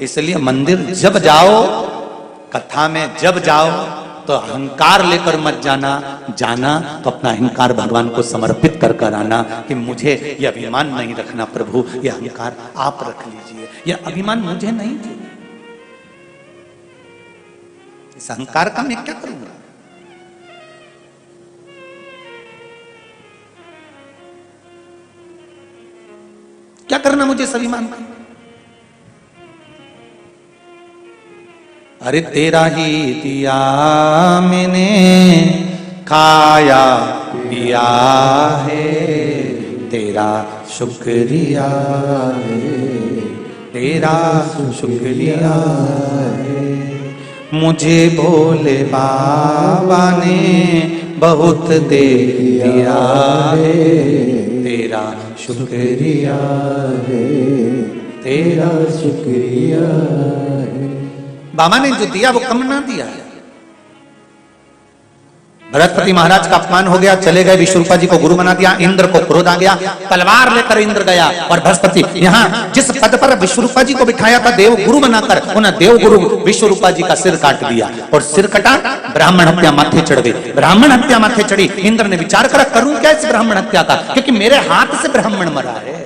इसलिए मंदिर जब जाओ, कथा में जब जाओ, तो अहंकार लेकर मत जाना, जाना तो अपना अहंकार भगवान को समर्पित कर कर आना कि मुझे यह अभिमान नहीं रखना प्रभु, यह अहंकार आप रख लीजिए, यह अभिमान मुझे नहीं थे। इस अहंकार का मैं क्या करूंगा? क्या करना मुझे इस अभिमान का? अरे तेरा ही दिया मैंने खाया पिया है, तेरा शुक्रिया है, तेरा शुक्रिया है। मुझे भोले बाबा ने बहुत दे दिया है, तेरा शुक्रिया है, तेरा शुक्रिया है। बाबा ने जो दिया वो कम ना दिया है। बृहस्पति महाराज का अपमान हो गया, चले गए, विश्वरूपा जी को गुरु बना दिया। इंद्र को क्रोध आ गया, तलवार लेकर इंद्र गया और बृहस्पति यहाँ जिस पद पर विश्वरूपा जी को बिठाया था देव गुरु बनाकर, उन्हें देव गुरु विश्वरूपा जी का सिर काट दिया। और सिर कटा, ब्राह्मण हत्या माथे चढ़ गई। ब्राह्मण हत्या माथे चढ़ी। इंद्र ने विचार करा करूं क्या इस ब्राह्मण हत्या का, क्योंकि मेरे हाथ से ब्राह्मण मरा है।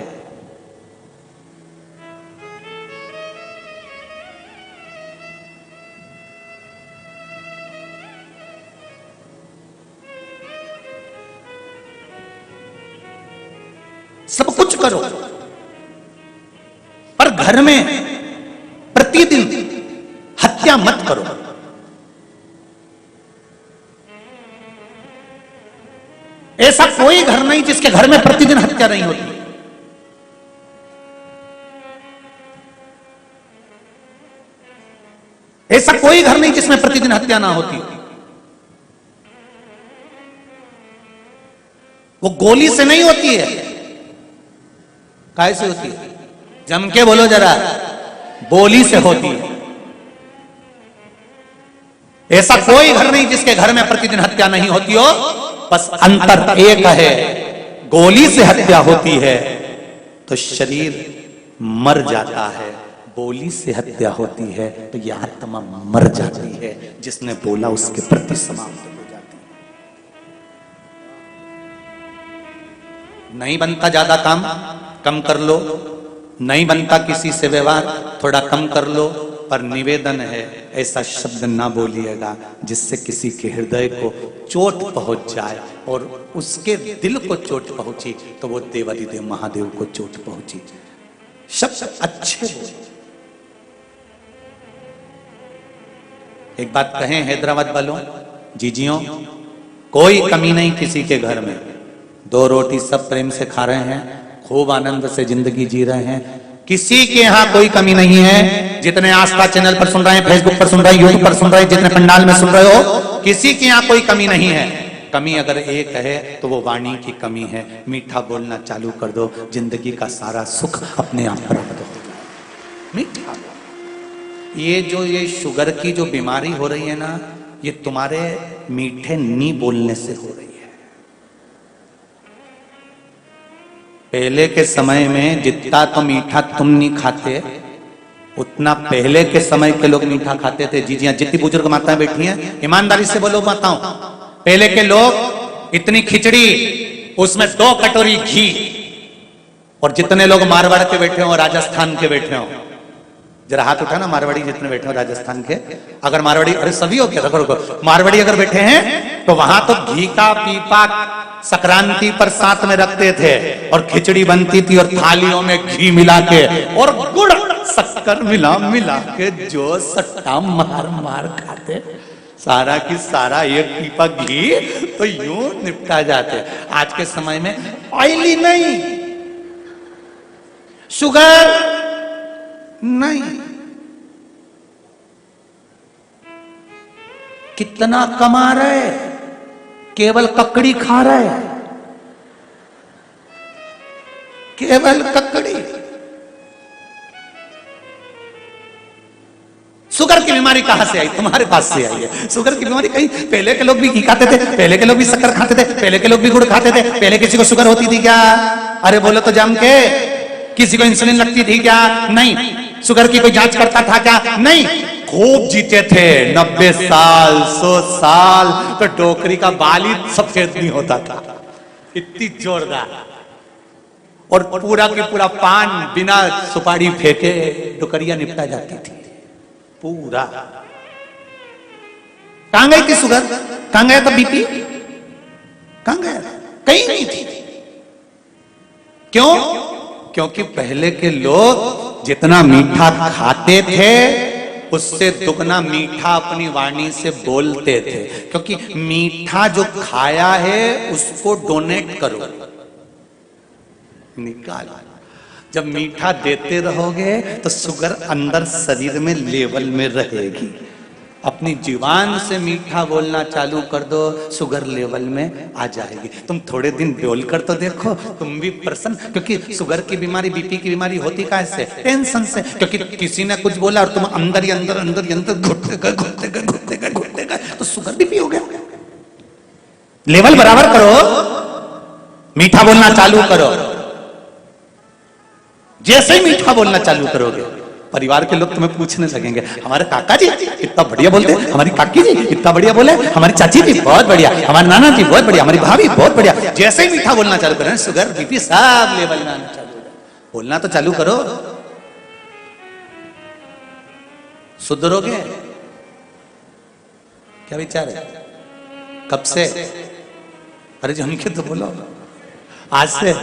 सब कुछ करो पर घर में प्रतिदिन हत्या मत करो। ऐसा कोई घर नहीं जिसके घर में प्रतिदिन हत्या नहीं होती। ऐसा कोई घर नहीं जिसमें प्रतिदिन हत्या ना होती। वो गोली से नहीं होती है, कैसे होती है? जम के बोलो जरा, बोली से होती है। ऐसा कोई घर नहीं जिसके घर में प्रतिदिन हत्या नहीं होती हो। बस अंतर एक है, गोली से हत्या होती है तो शरीर मर जाता है, बोली से हत्या होती है तो यह आत्मा मर जाती है। जिसने बोला उसके प्रति समाप्त हो जाती है। नहीं बनता ज्यादा काम, कम कर लो। नहीं बनता किसी से व्यवहार, थोड़ा कम कर लो। पर निवेदन है, ऐसा शब्द ना बोलिएगा जिससे किसी के हृदय को चोट पहुंच जाए, और उसके दिल को चोट पहुंची तो वो देवादिदेव महादेव को चोट पहुंची। शब्द अच्छे बोलो। एक बात कहें हैदराबाद वालों, जीजियों, कोई कमी नहीं किसी के घर में। 2 रोटी सब प्रेम से खा रहे हैं, खूब आनंद से जिंदगी जी रहे हैं। किसी के यहाँ कोई कमी नहीं है। जितने आस्था चैनल पर सुन रहे हैं, फेसबुक पर सुन रहे हैं, यूट्यूब पर सुन रहे हैं, जितने पंडाल में सुन रहे हो, किसी के यहाँ कोई कमी नहीं है। कमी अगर एक है तो वो वाणी की कमी है। मीठा बोलना चालू कर दो, जिंदगी का सारा सुख अपने आप प्राप्त हो। मीठा। ये शुगर की जो बीमारी हो रही है ना, ये तुम्हारे मीठे नी बोलने से हो रही है। पहले के समय में जितना तो मीठा तुम नहीं खाते, उतना पहले के समय के लोग मीठा खाते थे। जी हाँ, जितनी बुजुर्ग माताएं बैठी हैं, ईमानदारी से बोलो माताओं, पहले के लोग इतनी खिचड़ी, उसमें 2 कटोरी घी। और जितने लोग मारवाड़ के बैठे हो, राजस्थान के बैठे हो, जरा हाथ उठाना, मारवाड़ी जितने बैठे हो राजस्थान के। अगर मारवाड़ी, अरे सभी हो क्या, रुको, मारवाड़ी अगर बैठे हैं तो वहां तो घी का पीपा संक्रांति पर साथ में रखते थे, और खिचड़ी बनती थी और थालियों में घी मिला के और गुड़ शक्कर मिला मिला के जो सट्टा मार मार खाते, सारा की सारा एक पीपा घी तो यूं निपटा जाते। आज के समय में ऑयली नहीं, शुगर नहीं, कितना कमा रहे, केवल ककड़ी खा रहे, केवल ककड़ी। शुगर की बीमारी कहां से आई? तुम्हारे पास से आई है शुगर की बीमारी। कहीं पहले के लोग भी घी खाते थे, पहले के लोग भी शक्कर खाते थे, पहले के लोग भी गुड़ खाते थे। पहले किसी को शुगर होती थी क्या? अरे बोलो तो जम के। किसी को इंसुलिन लगती थी क्या? नहीं। शुगर की कोई जांच करता था क्या? नहीं। खूब जीते थे 90 साल 100 साल, तो टोकरी का बाल ही सफेद नहीं होता था, इतनी जोरदार। और पूरा की पूरा पान बिना सुपारी फेंके टोकरियां निपटा जाती थी पूरा। कहां गई थी शुगर? कहां गया था बीपी? कहां गया? कहीं नहीं थी। क्यों? क्योंकि पहले के लोग जितना मीठा खाते थे उससे दुगना मीठा अपनी वाणी से बोलते थे। क्योंकि मीठा जो खाया है उसको डोनेट करो, निकालो। जब मीठा देते रहोगे तो शुगर अंदर शरीर में लेवल में रहेगी। अपनी जुबान से मीठा बोलना चालू कर दो, शुगर लेवल में आ जाएगी। तुम थोड़े दिन बोल कर तो देखो, तुम भी प्रसन्न। क्योंकि शुगर की बीमारी, बीपी की बीमारी होती कैसे? टेंशन से। क्योंकि किसी ने कुछ बोला और तुम अंदर ही अंदर अंदर ही अंदर घुटते गए तो शुगर बीपी हो गया। लेवल बराबर करो, मीठा बोलना चालू करो। जैसे ही मीठा बोलना चालू करोगे, परिवार के लोग तुम्हें पूछने लगेंगे, हमारे काका जी कितना बढ़िया बोलते, हमारी काकी जी कितना बढ़िया बोले, हमारी चाची जी बहुत बढ़िया, हमारे नाना जी बहुत बढ़िया, हमारी भाभी बहुत बढ़िया। जैसे ही मीठा बोलना चालू करें, शुगर बीपी सब लेवल में आना चालू हो। बोलना तो चालू करो, सुधरोगे। क्या विचार है? कब से? अरे जम के तो बोलो, आज से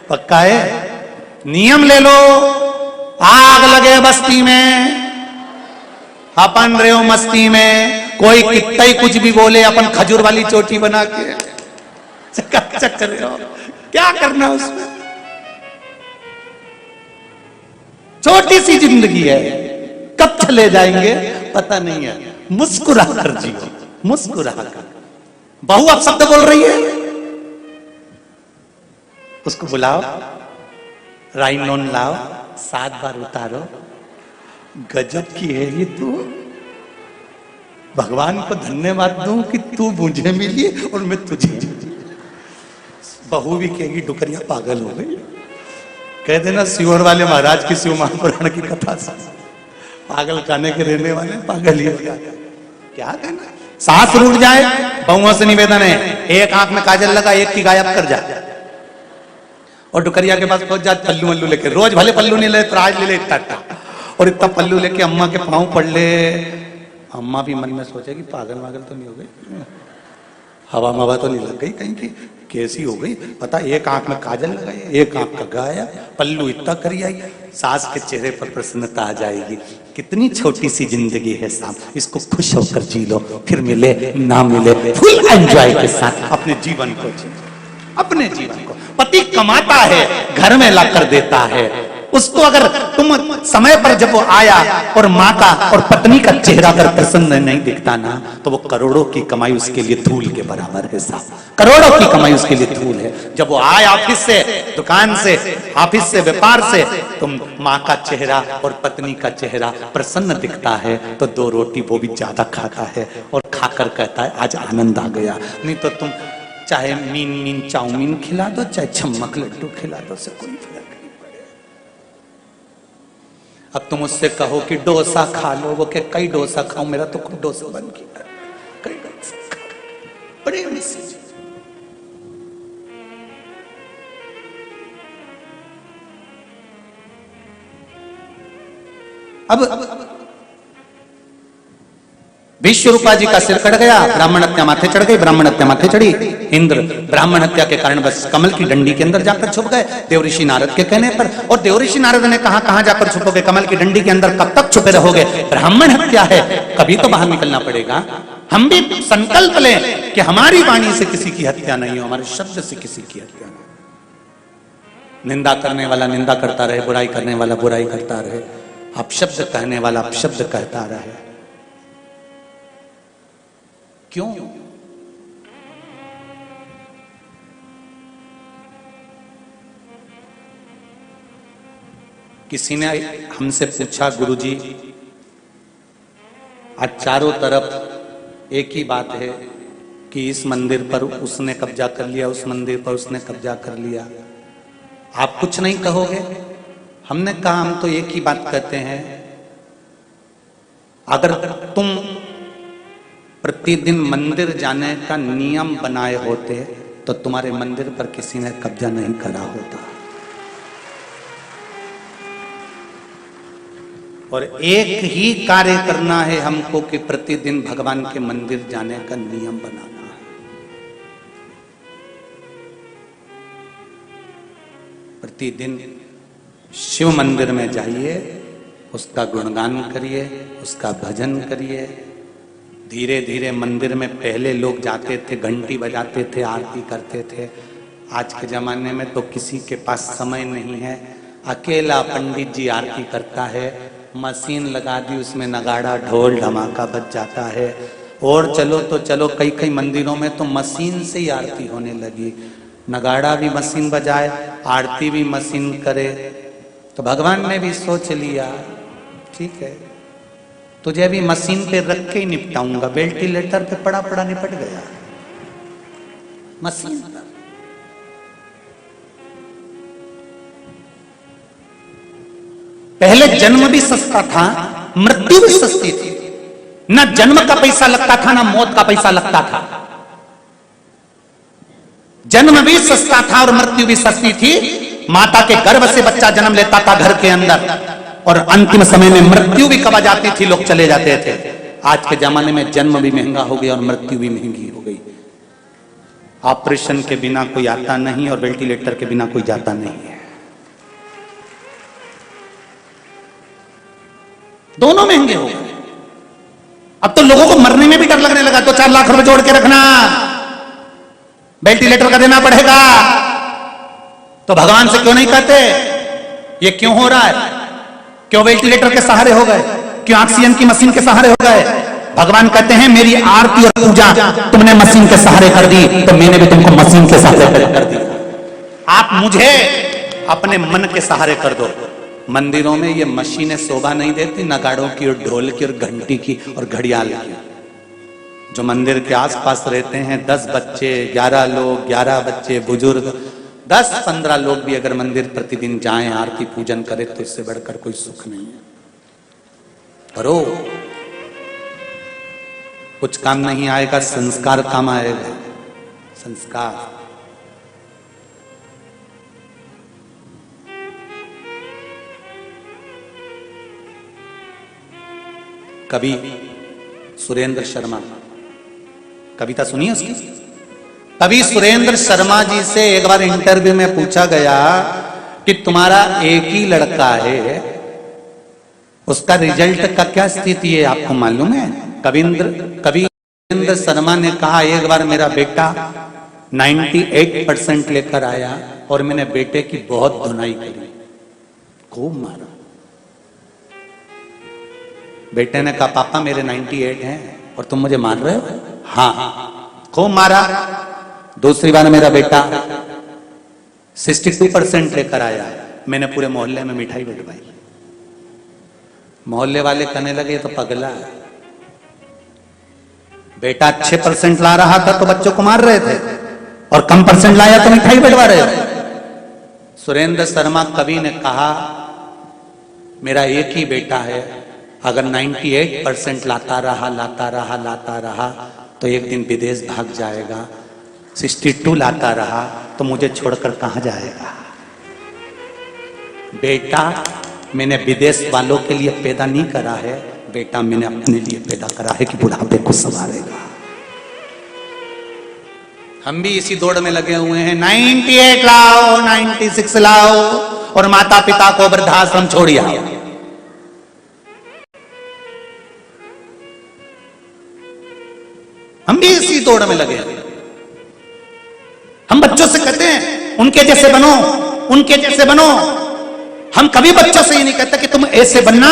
पक्का है। नियम ले लो, आग लगे बस्ती में, अपन रहे हो मस्ती में। कोई कितना ही कुछ भी बोले, अपन खजूर वाली चोटी बना के चक रहे हो, क्या करना उसमें? छोटी सी जिंदगी है, कब चले जाएंगे पता नहीं है। मुस्कुरा कर जियो, मुस्कुरा कर। बहू अब शब्द बोल रही है, उसको बुलाओ, राइनोन लाओ, 7 बार उतारो। गजब की है ये तू। भगवान को धन्यवाद दूं कि तू मुझे मिली और मैं तुझे मिली। बहू भी कहेगी डुकरिया पागल हो गई। कह देना सीहोर वाले महाराज की शिव महापुराण की कथा से, पागल खाने के रहने वाले पागल ही हो जाता। क्या कहना? सांस रुक जाए, बहुओं से निवेदन है, एक आंख में काजल लगा, एक की गायब कर जा। और डुकरिया के पास पहुंच जाते पल्लू वल्लू लेके, रोज भले पल्लू नहीं ले तो आज ले ले इतना, और इतना पल्लू लेके अम्मा के पाँव पड़ ले। अम्मा भी मन में सोचेगी पागल वागल तो नहीं हो गई, हवा मवा तो नहीं लग गई कहीं की, कैसी हो गई पता, एक आंख में काजल लगाई, एक आंख का गाया, पल्लू इतना करी आई। सास के चेहरे पर प्रसन्नता आ जाएगी, कितनी छोटी सी जिंदगी है साहब, इसको खुश होकर जी लो, फिर मिले ना मिले फुल एंजॉय के साथ अपने जीवन को जी, अपने जीवन को। पति कमाता है, घर में ला कर देता है, उसको अगर तुम समय पर जब वो आया और माँ का और पत्नी का चेहरा अगर प्रसन्न नहीं दिखता ना, तो वो करोड़ों की कमाई उसके लिए धूल के बराबर है साहब, करोड़ों की कमाई उसके लिए धूल है। जब वो आए ऑफिस से, दुकान से, ऑफिस से, व्यापार से, तुम माँ का चेहरा और पत्नी का चेहरा प्रसन्न दिखता है तो 2 रोटी वो भी ज्यादा खाता है और खाकर कहता है आज आनंद आ गया। नहीं तो तुम चाहे मीन चाउमीन खिला दो, चाहे छम्मक लड्डू खिला दो, से कोई फर्क नहीं पड़ेगा। अब तुम उससे कहो कि डोसा खा लो, वो क्या कई डोसा खाऊं, मेरा तो खुद डोसा बन गया, कई डोसा खा, बड़े मिस। अब विश्वरूपा जी का सिर कट गया, ब्राह्मण हत्या माथे चढ़ गई, ब्राह्मण हत्या माथे चढ़ी। इंद्र ब्राह्मण हत्या के कारण बस कमल की डंडी के अंदर जाकर छुप गए देवऋषि नारद के कहने पर। और देवऋषि नारद ने कहा कहां जाकर छुपोगे, कमल की डंडी के अंदर कब तक छुपे रहोगे, ब्राह्मण हत्या है, कभी तो बाहर निकलना पड़ेगा। हम भी संकल्प लें कि हमारी वाणी से किसी की हत्या नहीं हो, हमारे शब्द से किसी की हत्या नहीं। निंदा करने वाला निंदा करता रहे, बुराई करने वाला बुराई करता रहे, अपशब्द कहने वाला अपशब्द कहता रहे। क्यों? किसी ने हमसे पूछा गुरुजी आज चारों तरफ एक ही बात है कि इस मंदिर पर उसने कब्जा कर लिया, उस मंदिर पर उसने कब्जा कर लिया, आप कुछ नहीं कहोगे? हमने कहा हम तो एक ही बात कहते हैं, अगर तुम प्रतिदिन मंदिर जाने का नियम बनाए होते तो तुम्हारे मंदिर पर किसी ने कब्जा नहीं करा होता। और एक ही कार्य करना है हमको कि प्रतिदिन भगवान के मंदिर जाने का नियम बनाना है। प्रतिदिन शिव मंदिर में जाइए, उसका गुणगान करिए, उसका भजन करिए। धीरे धीरे मंदिर में पहले लोग जाते थे, घंटी बजाते थे, आरती करते थे। आज के जमाने में तो किसी के पास समय नहीं है, अकेला पंडित जी आरती करता है, मशीन लगा दी, उसमें नगाड़ा ढोल धमाका बज जाता है। और चलो तो चलो, कई कई मंदिरों में तो मशीन से ही आरती होने लगी, नगाड़ा भी मशीन बजाए, आरती भी मशीन करे। तो भगवान ने भी सोच लिया ठीक है, तुझे भी मशीन पे रख के ही निपटाऊंगा, वेंटिलेटर पे पड़ा पड़ा निपट गया मशीन पर। पहले जन्म भी सस्ता था, मृत्यु भी सस्ती थी, ना जन्म का पैसा लगता था ना मौत का पैसा लगता था। जन्म भी सस्ता था और मृत्यु भी सस्ती थी। माता के गर्भ से बच्चा जन्म लेता था घर के अंदर, और अंतिम समय में मृत्यु भी कब आ जाती थी, लोग चले जाते थे। आज के जमाने में जन्म भी महंगा हो गया और मृत्यु भी महंगी हो गई। ऑपरेशन के बिना कोई आता नहीं और वेंटिलेटर के बिना कोई जाता नहीं है, दोनों महंगे हो गए। अब तो लोगों को मरने में भी डर लगने लगा, तो 4 लाख रुपए जोड़ के रखना, वेंटिलेटर का देना पड़ेगा। तो भगवान से क्यों नहीं कहते ये क्यों हो रहा है, क्यों वेंटिलेटर के सहारे हो गए, क्यों ऑक्सीजन की मशीन के सहारे हो गए? भगवान कहते हैं मेरी आरती और पूजा तुमने मशीन के सहारे कर दी, तो मैंने भी तुमको मशीन के सहारे कर दी। आप मुझे अपने मन के सहारे कर दो। मंदिरों में ये मशीनें शोभा नहीं देती, नगाड़ों की और ढोल की और घंटी की और घड़ियाल की। जो मंदिर के आसपास रहते हैं 10 बच्चे, 11 लोग, 11 बच्चे, बुजुर्ग, 10-15 लोग भी अगर मंदिर प्रतिदिन जाएं, आरती पूजन करें, तो इससे बढ़कर कोई सुख नहीं है। करो, कुछ काम नहीं आएगा, संस्कार काम आएगा। संस्कार कवि सुरेंद्र शर्मा, कविता सुनी है उसकी? कवि सुरेंद्र शर्मा जी से एक बार इंटरव्यू में पूछा गया कि तुम्हारा एक ही लड़का है, उसका रिजल्ट का क्या स्थिति है आपको मालूम है? कवि सुरेंद्र शर्मा ने कहा एक बार मेरा बेटा 98% लेकर आया और मैंने बेटे की बहुत धुनाई करी, खूब मारा। बेटे ने कहा पापा मेरे 98 हैं और तुम मुझे मार रहे हो? हाँ, खूब मारा। दूसरी बार मेरा बेटा 62% लेकर आया, मैंने पूरे मोहल्ले में मिठाई बंटवाई। मोहल्ले वाले कहने लगे तो पगला है, बेटा अच्छे % ला रहा था तो बच्चों को मार रहे थे और कम % लाया तो मिठाई बंटवा रहे हो। सुरेंद्र शर्मा कवि ने कहा मेरा एक ही बेटा है, अगर 98% लाता रहा तो एक दिन विदेश भाग जाएगा, 62 लाता रहा तो मुझे छोड़कर कहां जाएगा। बेटा मैंने विदेश वालों के लिए पैदा नहीं करा है, बेटा मैंने अपने लिए पैदा करा है कि बुढ़ापे को संभालेगा। हम भी इसी दौड़ में लगे हुए हैं, 98 लाओ, 96 लाओ और माता पिता को वृद्धाश्रम छोड़िए। हम भी इसी दौड़ में लगे हैं। हम बच्चों से कहते हैं उनके जैसे बनो, उनके जैसे बनो। हम कभी बच्चों से ये नहीं कहते कि तुम ऐसे बनना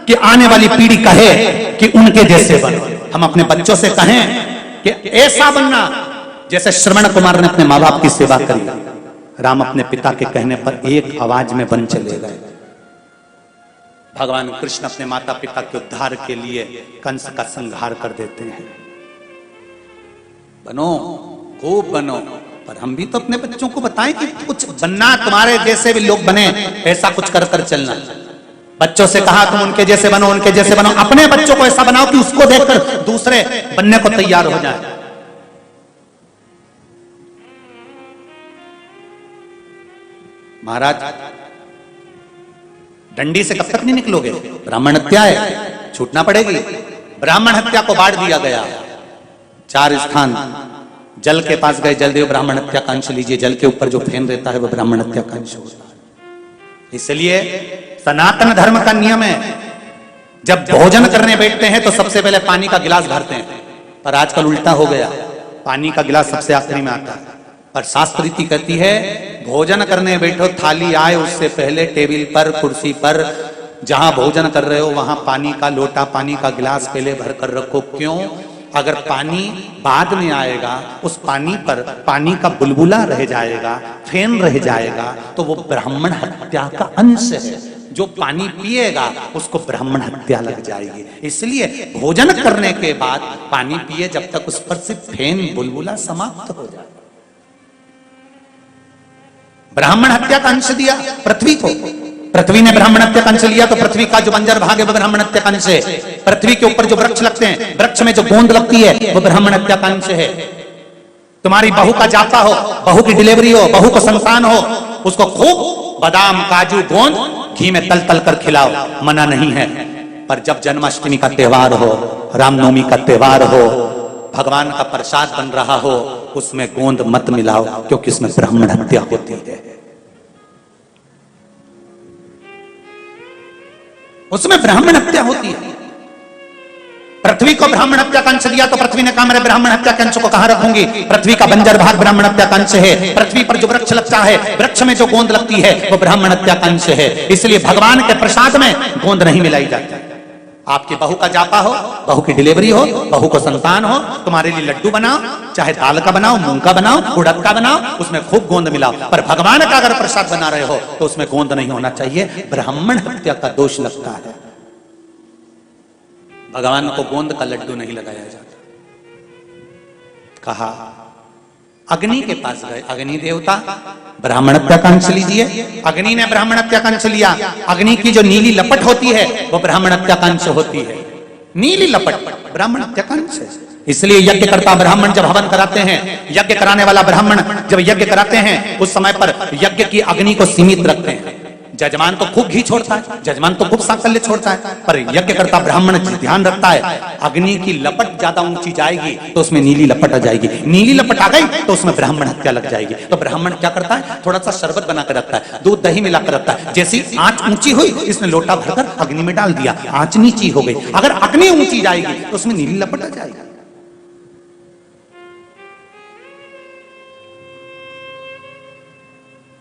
कि आने वाली पीढ़ी कहे कि उनके जैसे बनो। हम अपने बच्चों से कहें कि ऐसा बनना जैसे श्रवण कुमार ने अपने माँ बाप की सेवा करी। राम अपने पिता के कहने पर एक आवाज में वन चले गए। भगवान कृष्ण अपने माता पिता के उद्धार के लिए कंस का संहार कर देते हैं। बनो, खूब बनो, पर हम भी तो अपने बच्चों को बताएं कि कुछ बनना, तुम्हारे जैसे भी लोग बने, ऐसा कुछ कर कर चलना। बच्चों से कहा तुम उनके जैसे बनो, उनके जैसे बनो। अपने बच्चों को ऐसा बनाओ कि उसको देखकर दूसरे बनने को तैयार हो जाए। महाराज डंडी से कब तक नहीं निकलोगे? ब्राह्मण हत्या है, छूटना पड़ेगी। ब्राह्मण हत्या को बांट दिया गया, 4 स्थान। जल के पास गए, जलदेव ब्राह्मण हत्या का अंश लीजिए। जल के ऊपर जो फेन रहता है वो ब्राह्मण हत्या का अंश होता है। इसलिए सनातन धर्म का नियम है, जब भोजन करने बैठते हैं तो सबसे पहले पानी का गिलास भरते हैं, पर आजकल उल्टा हो गया, पानी का गिलास सबसे आखिरी में आता है। पर शास्त्र रीति कहती है भोजन करने बैठो, थाली आए उससे पहले टेबल पर, कुर्सी पर, जहां भोजन कर रहे हो वहां पानी का लोटा, पानी का गिलास पहले भर कर रखो। क्यों? अगर पानी बाद में आएगा, उस पानी पर पानी का बुलबुला रह जाएगा, फेन रह जाएगा, तो वो ब्राह्मण हत्या का अंश है। जो पानी पिएगा उसको ब्राह्मण हत्या लग जाएगी। इसलिए भोजन करने के बाद पानी पिए जब तक उस पर से फेन बुलबुला समाप्त हो जाए। ब्राह्मण हत्या का अंश दिया पृथ्वी को, पृथ्वी ने ब्राह्मण हत्या का अंश लिया तो पृथ्वी का जो बंजर भाग है वो ब्राह्मण हत्या का अंश है। पृथ्वी के ऊपर जो वृक्ष लगते हैं, वृक्ष में जो गोंद लगती है वो ब्राह्मण हत्या का अंश है। तुम्हारी बहू का जाता हो, बहू की डिलीवरी हो, बहू को संतान हो, उसको खूब बादाम, काजू, गोंद घी में तल तल कर खिलाओ, मना नहीं है। पर जब जन्माष्टमी का त्योहार हो, रामनवमी का त्योहार हो, भगवान का प्रसाद बन रहा हो, उसमें गोंद मत मिलाओ, क्योंकि उसमें ब्राह्मण हत्या होती है। उसमें ब्राह्मण हत्या होती है। पृथ्वी को ब्राह्मण हत्या का अंश दिया तो पृथ्वी ने कहा मेरे ब्राह्मण हत्या के अंश को कहां रखूंगी? पृथ्वी का बंजर भाग ब्राह्मण हत्या का अंश है। पृथ्वी पर जो वृक्ष लगता है, वृक्ष में जो गोंद लगती है वो ब्राह्मण हत्या का अंश है। इसलिए भगवान के प्रसाद में गोंद नहीं मिलाई जाती। आपकी बहू का जापा हो, बहू की डिलीवरी हो, बहू को संतान हो, तुम्हारे लिए लड्डू बनाओ, चाहे दाल का बनाओ, मूंग का बनाओ, उड़द का बनाओ, उसमें खूब गोंद मिलाओ। पर भगवान का अगर प्रसाद बना रहे हो तो उसमें गोंद नहीं होना चाहिए, ब्राह्मण हत्या का दोष लगता है। भगवान को गोंद का लड्डू नहीं लगाया जाता। कहा अग्नि के पास गए, अग्नि देवता ब्राह्मण हत्या का अंश लीजिए। अग्नि ने ब्राह्मण हत्या का अंश लिया। अग्नि की जो नीली लपट होती है वो ब्राह्मण हत्या का अंश होती है। नीली लपट ब्राह्मण हत्या का अंश है। इसलिए यज्ञ करता ब्राह्मण जब हवन कराते हैं, यज्ञ कराने वाला ब्राह्मण जब यज्ञ कराते हैं, उस समय पर यज्ञ की अग्नि को सीमित रखते हैं। जजमान तो खूब घी छोड़ता है, जजमान तो खूब साकल्य छोड़ता है, पर यज्ञ करता ब्राह्मण ध्यान रखता है अग्नि की लपट ज्यादा ऊंची जाएगी तो उसमें नीली लपट आ जाएगी, नीली लपट आ गई तो उसमें ब्राह्मण हत्या लग जाएगी। तो ब्राह्मण क्या करता है, थोड़ा सा शरबत बनाकर रखता है, दूध दही मिलाकर रखता है। जैसी आंच ऊंची हुई इसने लोटा भरकर अग्नि में डाल दिया, आंच नीची हो गई। अगर अग्नि ऊंची जाएगी तो उसमें नीली लपट आ जाएगी।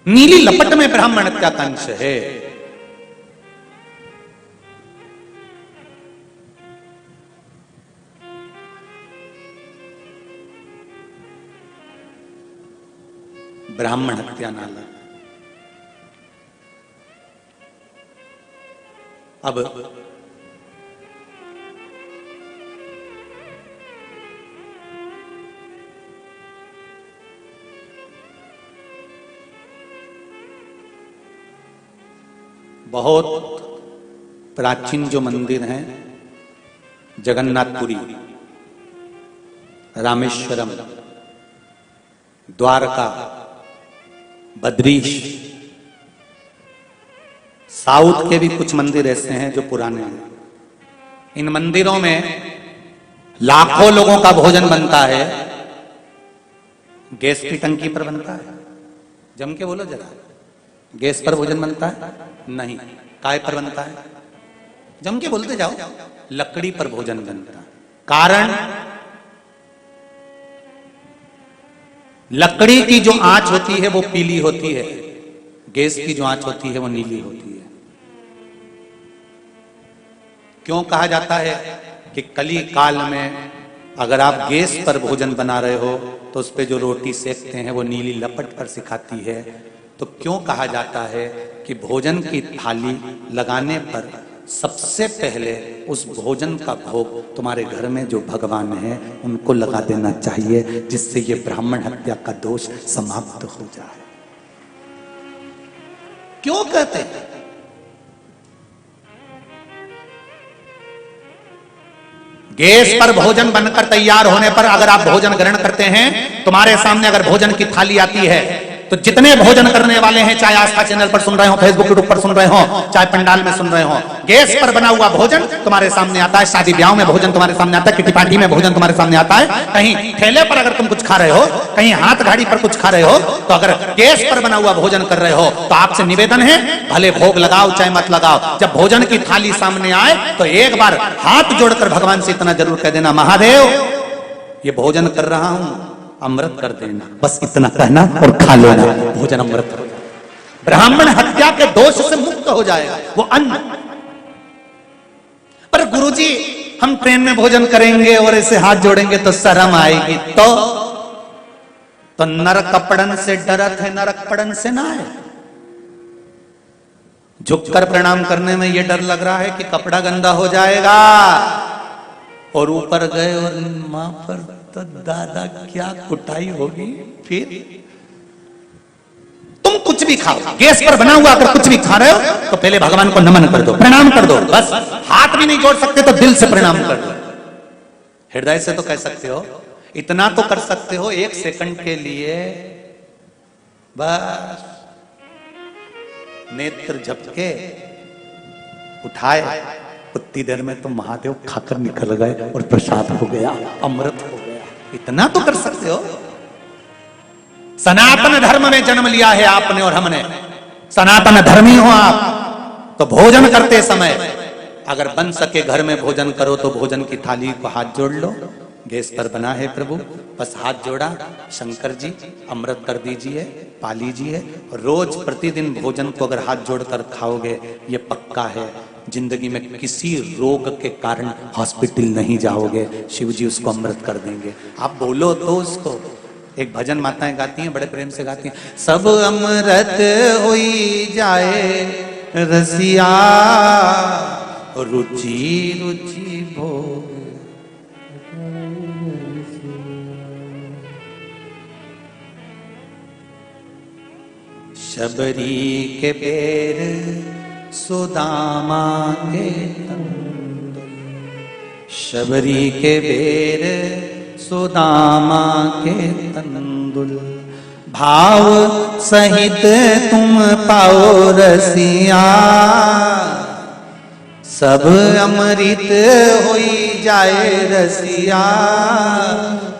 नीली लपट में ब्राह्मण हत्या का अंश है। ब्राह्मण हत्या नाला। अब बहुत प्राचीन जो मंदिर हैं, जगन्नाथपुरी, रामेश्वरम, द्वारका, बद्रीश, साउथ के भी कुछ मंदिर ऐसे हैं जो पुराने हैं। इन मंदिरों में लाखों लोगों का भोजन बनता है, गैस की टंकी पर बनता है। जम के बोलो जरा, गैस पर भोजन बनता है? नहीं। काय पर बनता है? जम के बोलते जाओ। लकड़ी पर भोजन बनता है। कारण, लकड़ी की जो आंच होती है वो पीली होती है, गैस की जो आंच होती है वो नीली होती है। क्यों कहा जाता है कि कली काल में अगर आप गैस पर भोजन बना रहे हो तो उस पे जो रोटी सेकते हैं वो नीली लपट पर सिखाती है। तो क्यों कहा जाता है कि भोजन की थाली लगाने पर सबसे पहले उस भोजन का भोग तुम्हारे घर में जो भगवान है उनको लगा देना चाहिए, जिससे ये ब्राह्मण हत्या का दोष समाप्त हो जाए। क्यों कहते हैं? गैस पर भोजन बनकर तैयार होने पर अगर आप भोजन ग्रहण करते हैं, तुम्हारे सामने अगर भोजन की थाली आती है तो जितने भोजन करने वाले हैं, चाहे आस्था चैनल पर सुन रहे हो, फेसबुक यूट्यूब पर सुन रहे हो, चाहे पंडाल में सुन रहे हो, गैस पर बना हुआ भोजन तुम्हारे सामने आता है। शादी ब्याह में भोजन तुम्हारे सामने आता है, किटी पार्टी में भोजन तुम्हारे सामने आता है। कहीं ठेले पर अगर तुम कुछ खा रहे हो, कहीं हाथ गाड़ी पर कुछ खा रहे हो, तो अगर गैस पर बना हुआ भोजन कर रहे हो तो आपसे निवेदन है, भले भोग लगाओ चाहे मत लगाओ, जब भोजन की थाली सामने आए तो एक बार हाथ जोड़कर भगवान से इतना जरूर कह देना, महादेव ये भोजन कर रहा हूं, अमृत कर देना। बस इतना कहना और खा लेना, भोजन अमृत हो जाए। ब्राह्मण हत्या के दोष से मुक्त हो जाएगा वो अन्न। पर गुरुजी हम ट्रेन में भोजन करेंगे और ऐसे हाथ जोड़ेंगे तो शर्म आएगी। तो नरक कपड़न से डरत है, नरक पड़न से ना है। झुककर प्रणाम करने में यह डर लग रहा है कि कपड़ा गंदा हो जाएगा, और ऊपर गए और मां पर तो दादा क्या कुटाई होगी। फिर तुम कुछ भी खाओ, गैस पर बना हुआ अगर कुछ भी खा रहे हो तो पहले भगवान को नमन कर दो, प्रणाम कर दो। बस हाथ भी नहीं जोड़ सकते तो दिल से प्रणाम कर दो। हृदय से तो कह सकते हो, इतना तो कर सकते हो, एक सेकंड के लिए बस नेत्र झपके उठाए, उतनी देर में तो महादेव खाकर निकल गए और प्रसाद हो गया, अमृत हो गया। इतना तो कर सकते हो। सनातन धर्म में जन्म लिया है आपने और हमने, सनातन धर्मी हो आप, तो भोजन करते समय अगर बन सके घर में भोजन करो तो भोजन की थाली को हाथ जोड़ लो। गैस पर बना है प्रभु, बस हाथ जोड़ा, शंकर जी अमृत कर दीजिए, पा लीजिए। रोज प्रतिदिन भोजन को अगर हाथ जोड़कर खाओगे, ये पक्का है जिंदगी में किसी रोग के कारण हॉस्पिटल नहीं जाओगे, शिव जी उसको अमृत कर देंगे। आप बोलो तो उसको। एक भजन माताएं गाती हैं, बड़े प्रेम से गाती हैं, सब अमृत होई जाए रसिया, रुचि रुचि भोग। शबरी के पैर सुदामा के तंदुल, शबरी के पैर सुदामा के तंदुल, भाव सहित तुम पाओ रसिया, सब अमृत होई जाए रसिया,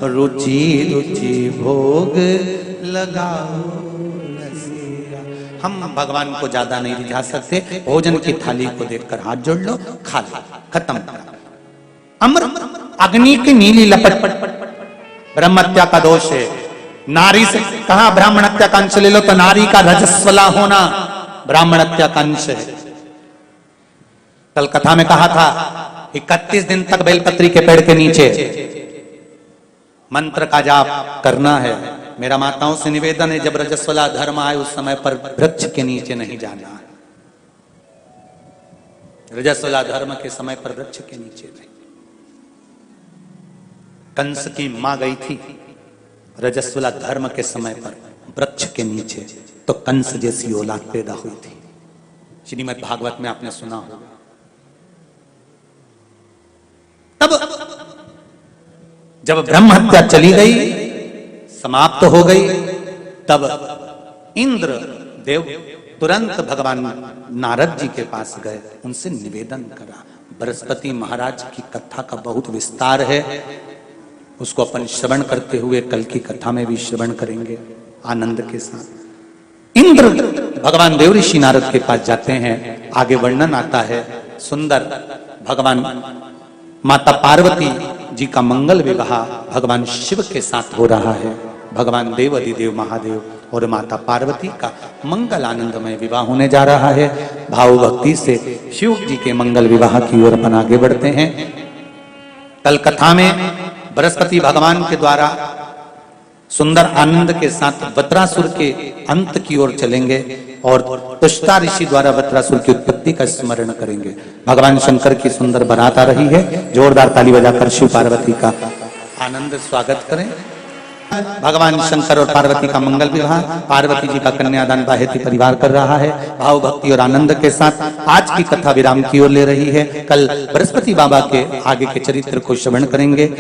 रुचि रुचि भोग लगाओ रसिया। हम भगवान को ज्यादा नहीं रिझा सकते, भोजन की थाली को देखकर हाथ जोड़ लो, खा लो, खत्म। अमृत अग्नि की नीली लपट, ब्रह्म हत्या का दोष है। नारी से कहा ब्राह्मण हत्या का अंश ले लो, तो नारी का रजस्वला होना ब्राह्मण हत्या का अंश है। कल कथा में कहा था 31 दिन तक बेलपत्री के पेड़ के नीचे मंत्र का जाप करना है। मेरा माताओं से निवेदन है, जब रजस्वला धर्म आए उस समय पर वृक्ष के नीचे नहीं जाना है। रजस्वला धर्म के समय पर वृक्ष के नीचे नहीं। कंस की मां गई थी रजस्वला धर्म के समय पर वृक्ष के नीचे, तो कंस जैसी औलाद पैदा हुई थी। श्रीमद् भागवत में आपने सुना होगा। तब जब ब्रह्म हत्या चली गई, समाप्त हो गई, तब इंद्र देव तुरंत भगवान नारद जी के पास गए, उनसे निवेदन करा। बृहस्पति महाराज की कथा का बहुत विस्तार है, उसको अपन श्रवण करते हुए कल की कथा में भी श्रवण करेंगे आनंद के साथ। इंद्र भगवान देव ऋषि नारद के पास जाते हैं, आगे वर्णन आता है सुंदर। भगवान माता पार्वती जी का मंगल विवाह भगवान शिव के साथ हो रहा है। भगवान देव अधिदेव महादेव और माता पार्वती का मंगल आनंदमय विवाह होने जा रहा है। भाव भक्ति से शिव जी के मंगल विवाह की ओर अपन आगे बढ़ते हैं। कल कथा में बृहस्पति भगवान के द्वारा सुंदर आनंद के साथ वत्रासुर के अंत की ओर चलेंगे और तुष्टा ऋषि द्वारा वत्रासुर की उत्पत्ति का स्मरण करेंगे। भगवान शंकर की सुंदर बारात आ रही है, जोरदार ताली बजाकर शिव पार्वती का आनंद स्वागत करें। भगवान शंकर और पार्वती का मंगल विवाह, पार्वती जी का कन्यादान बाहेती परिवार कर रहा है। भाव भक्ति और आनंद के साथ आज की कथा विराम की ओर ले रही है। कल बृहस्पति बाबा के आगे के चरित्र को श्रवण करेंगे।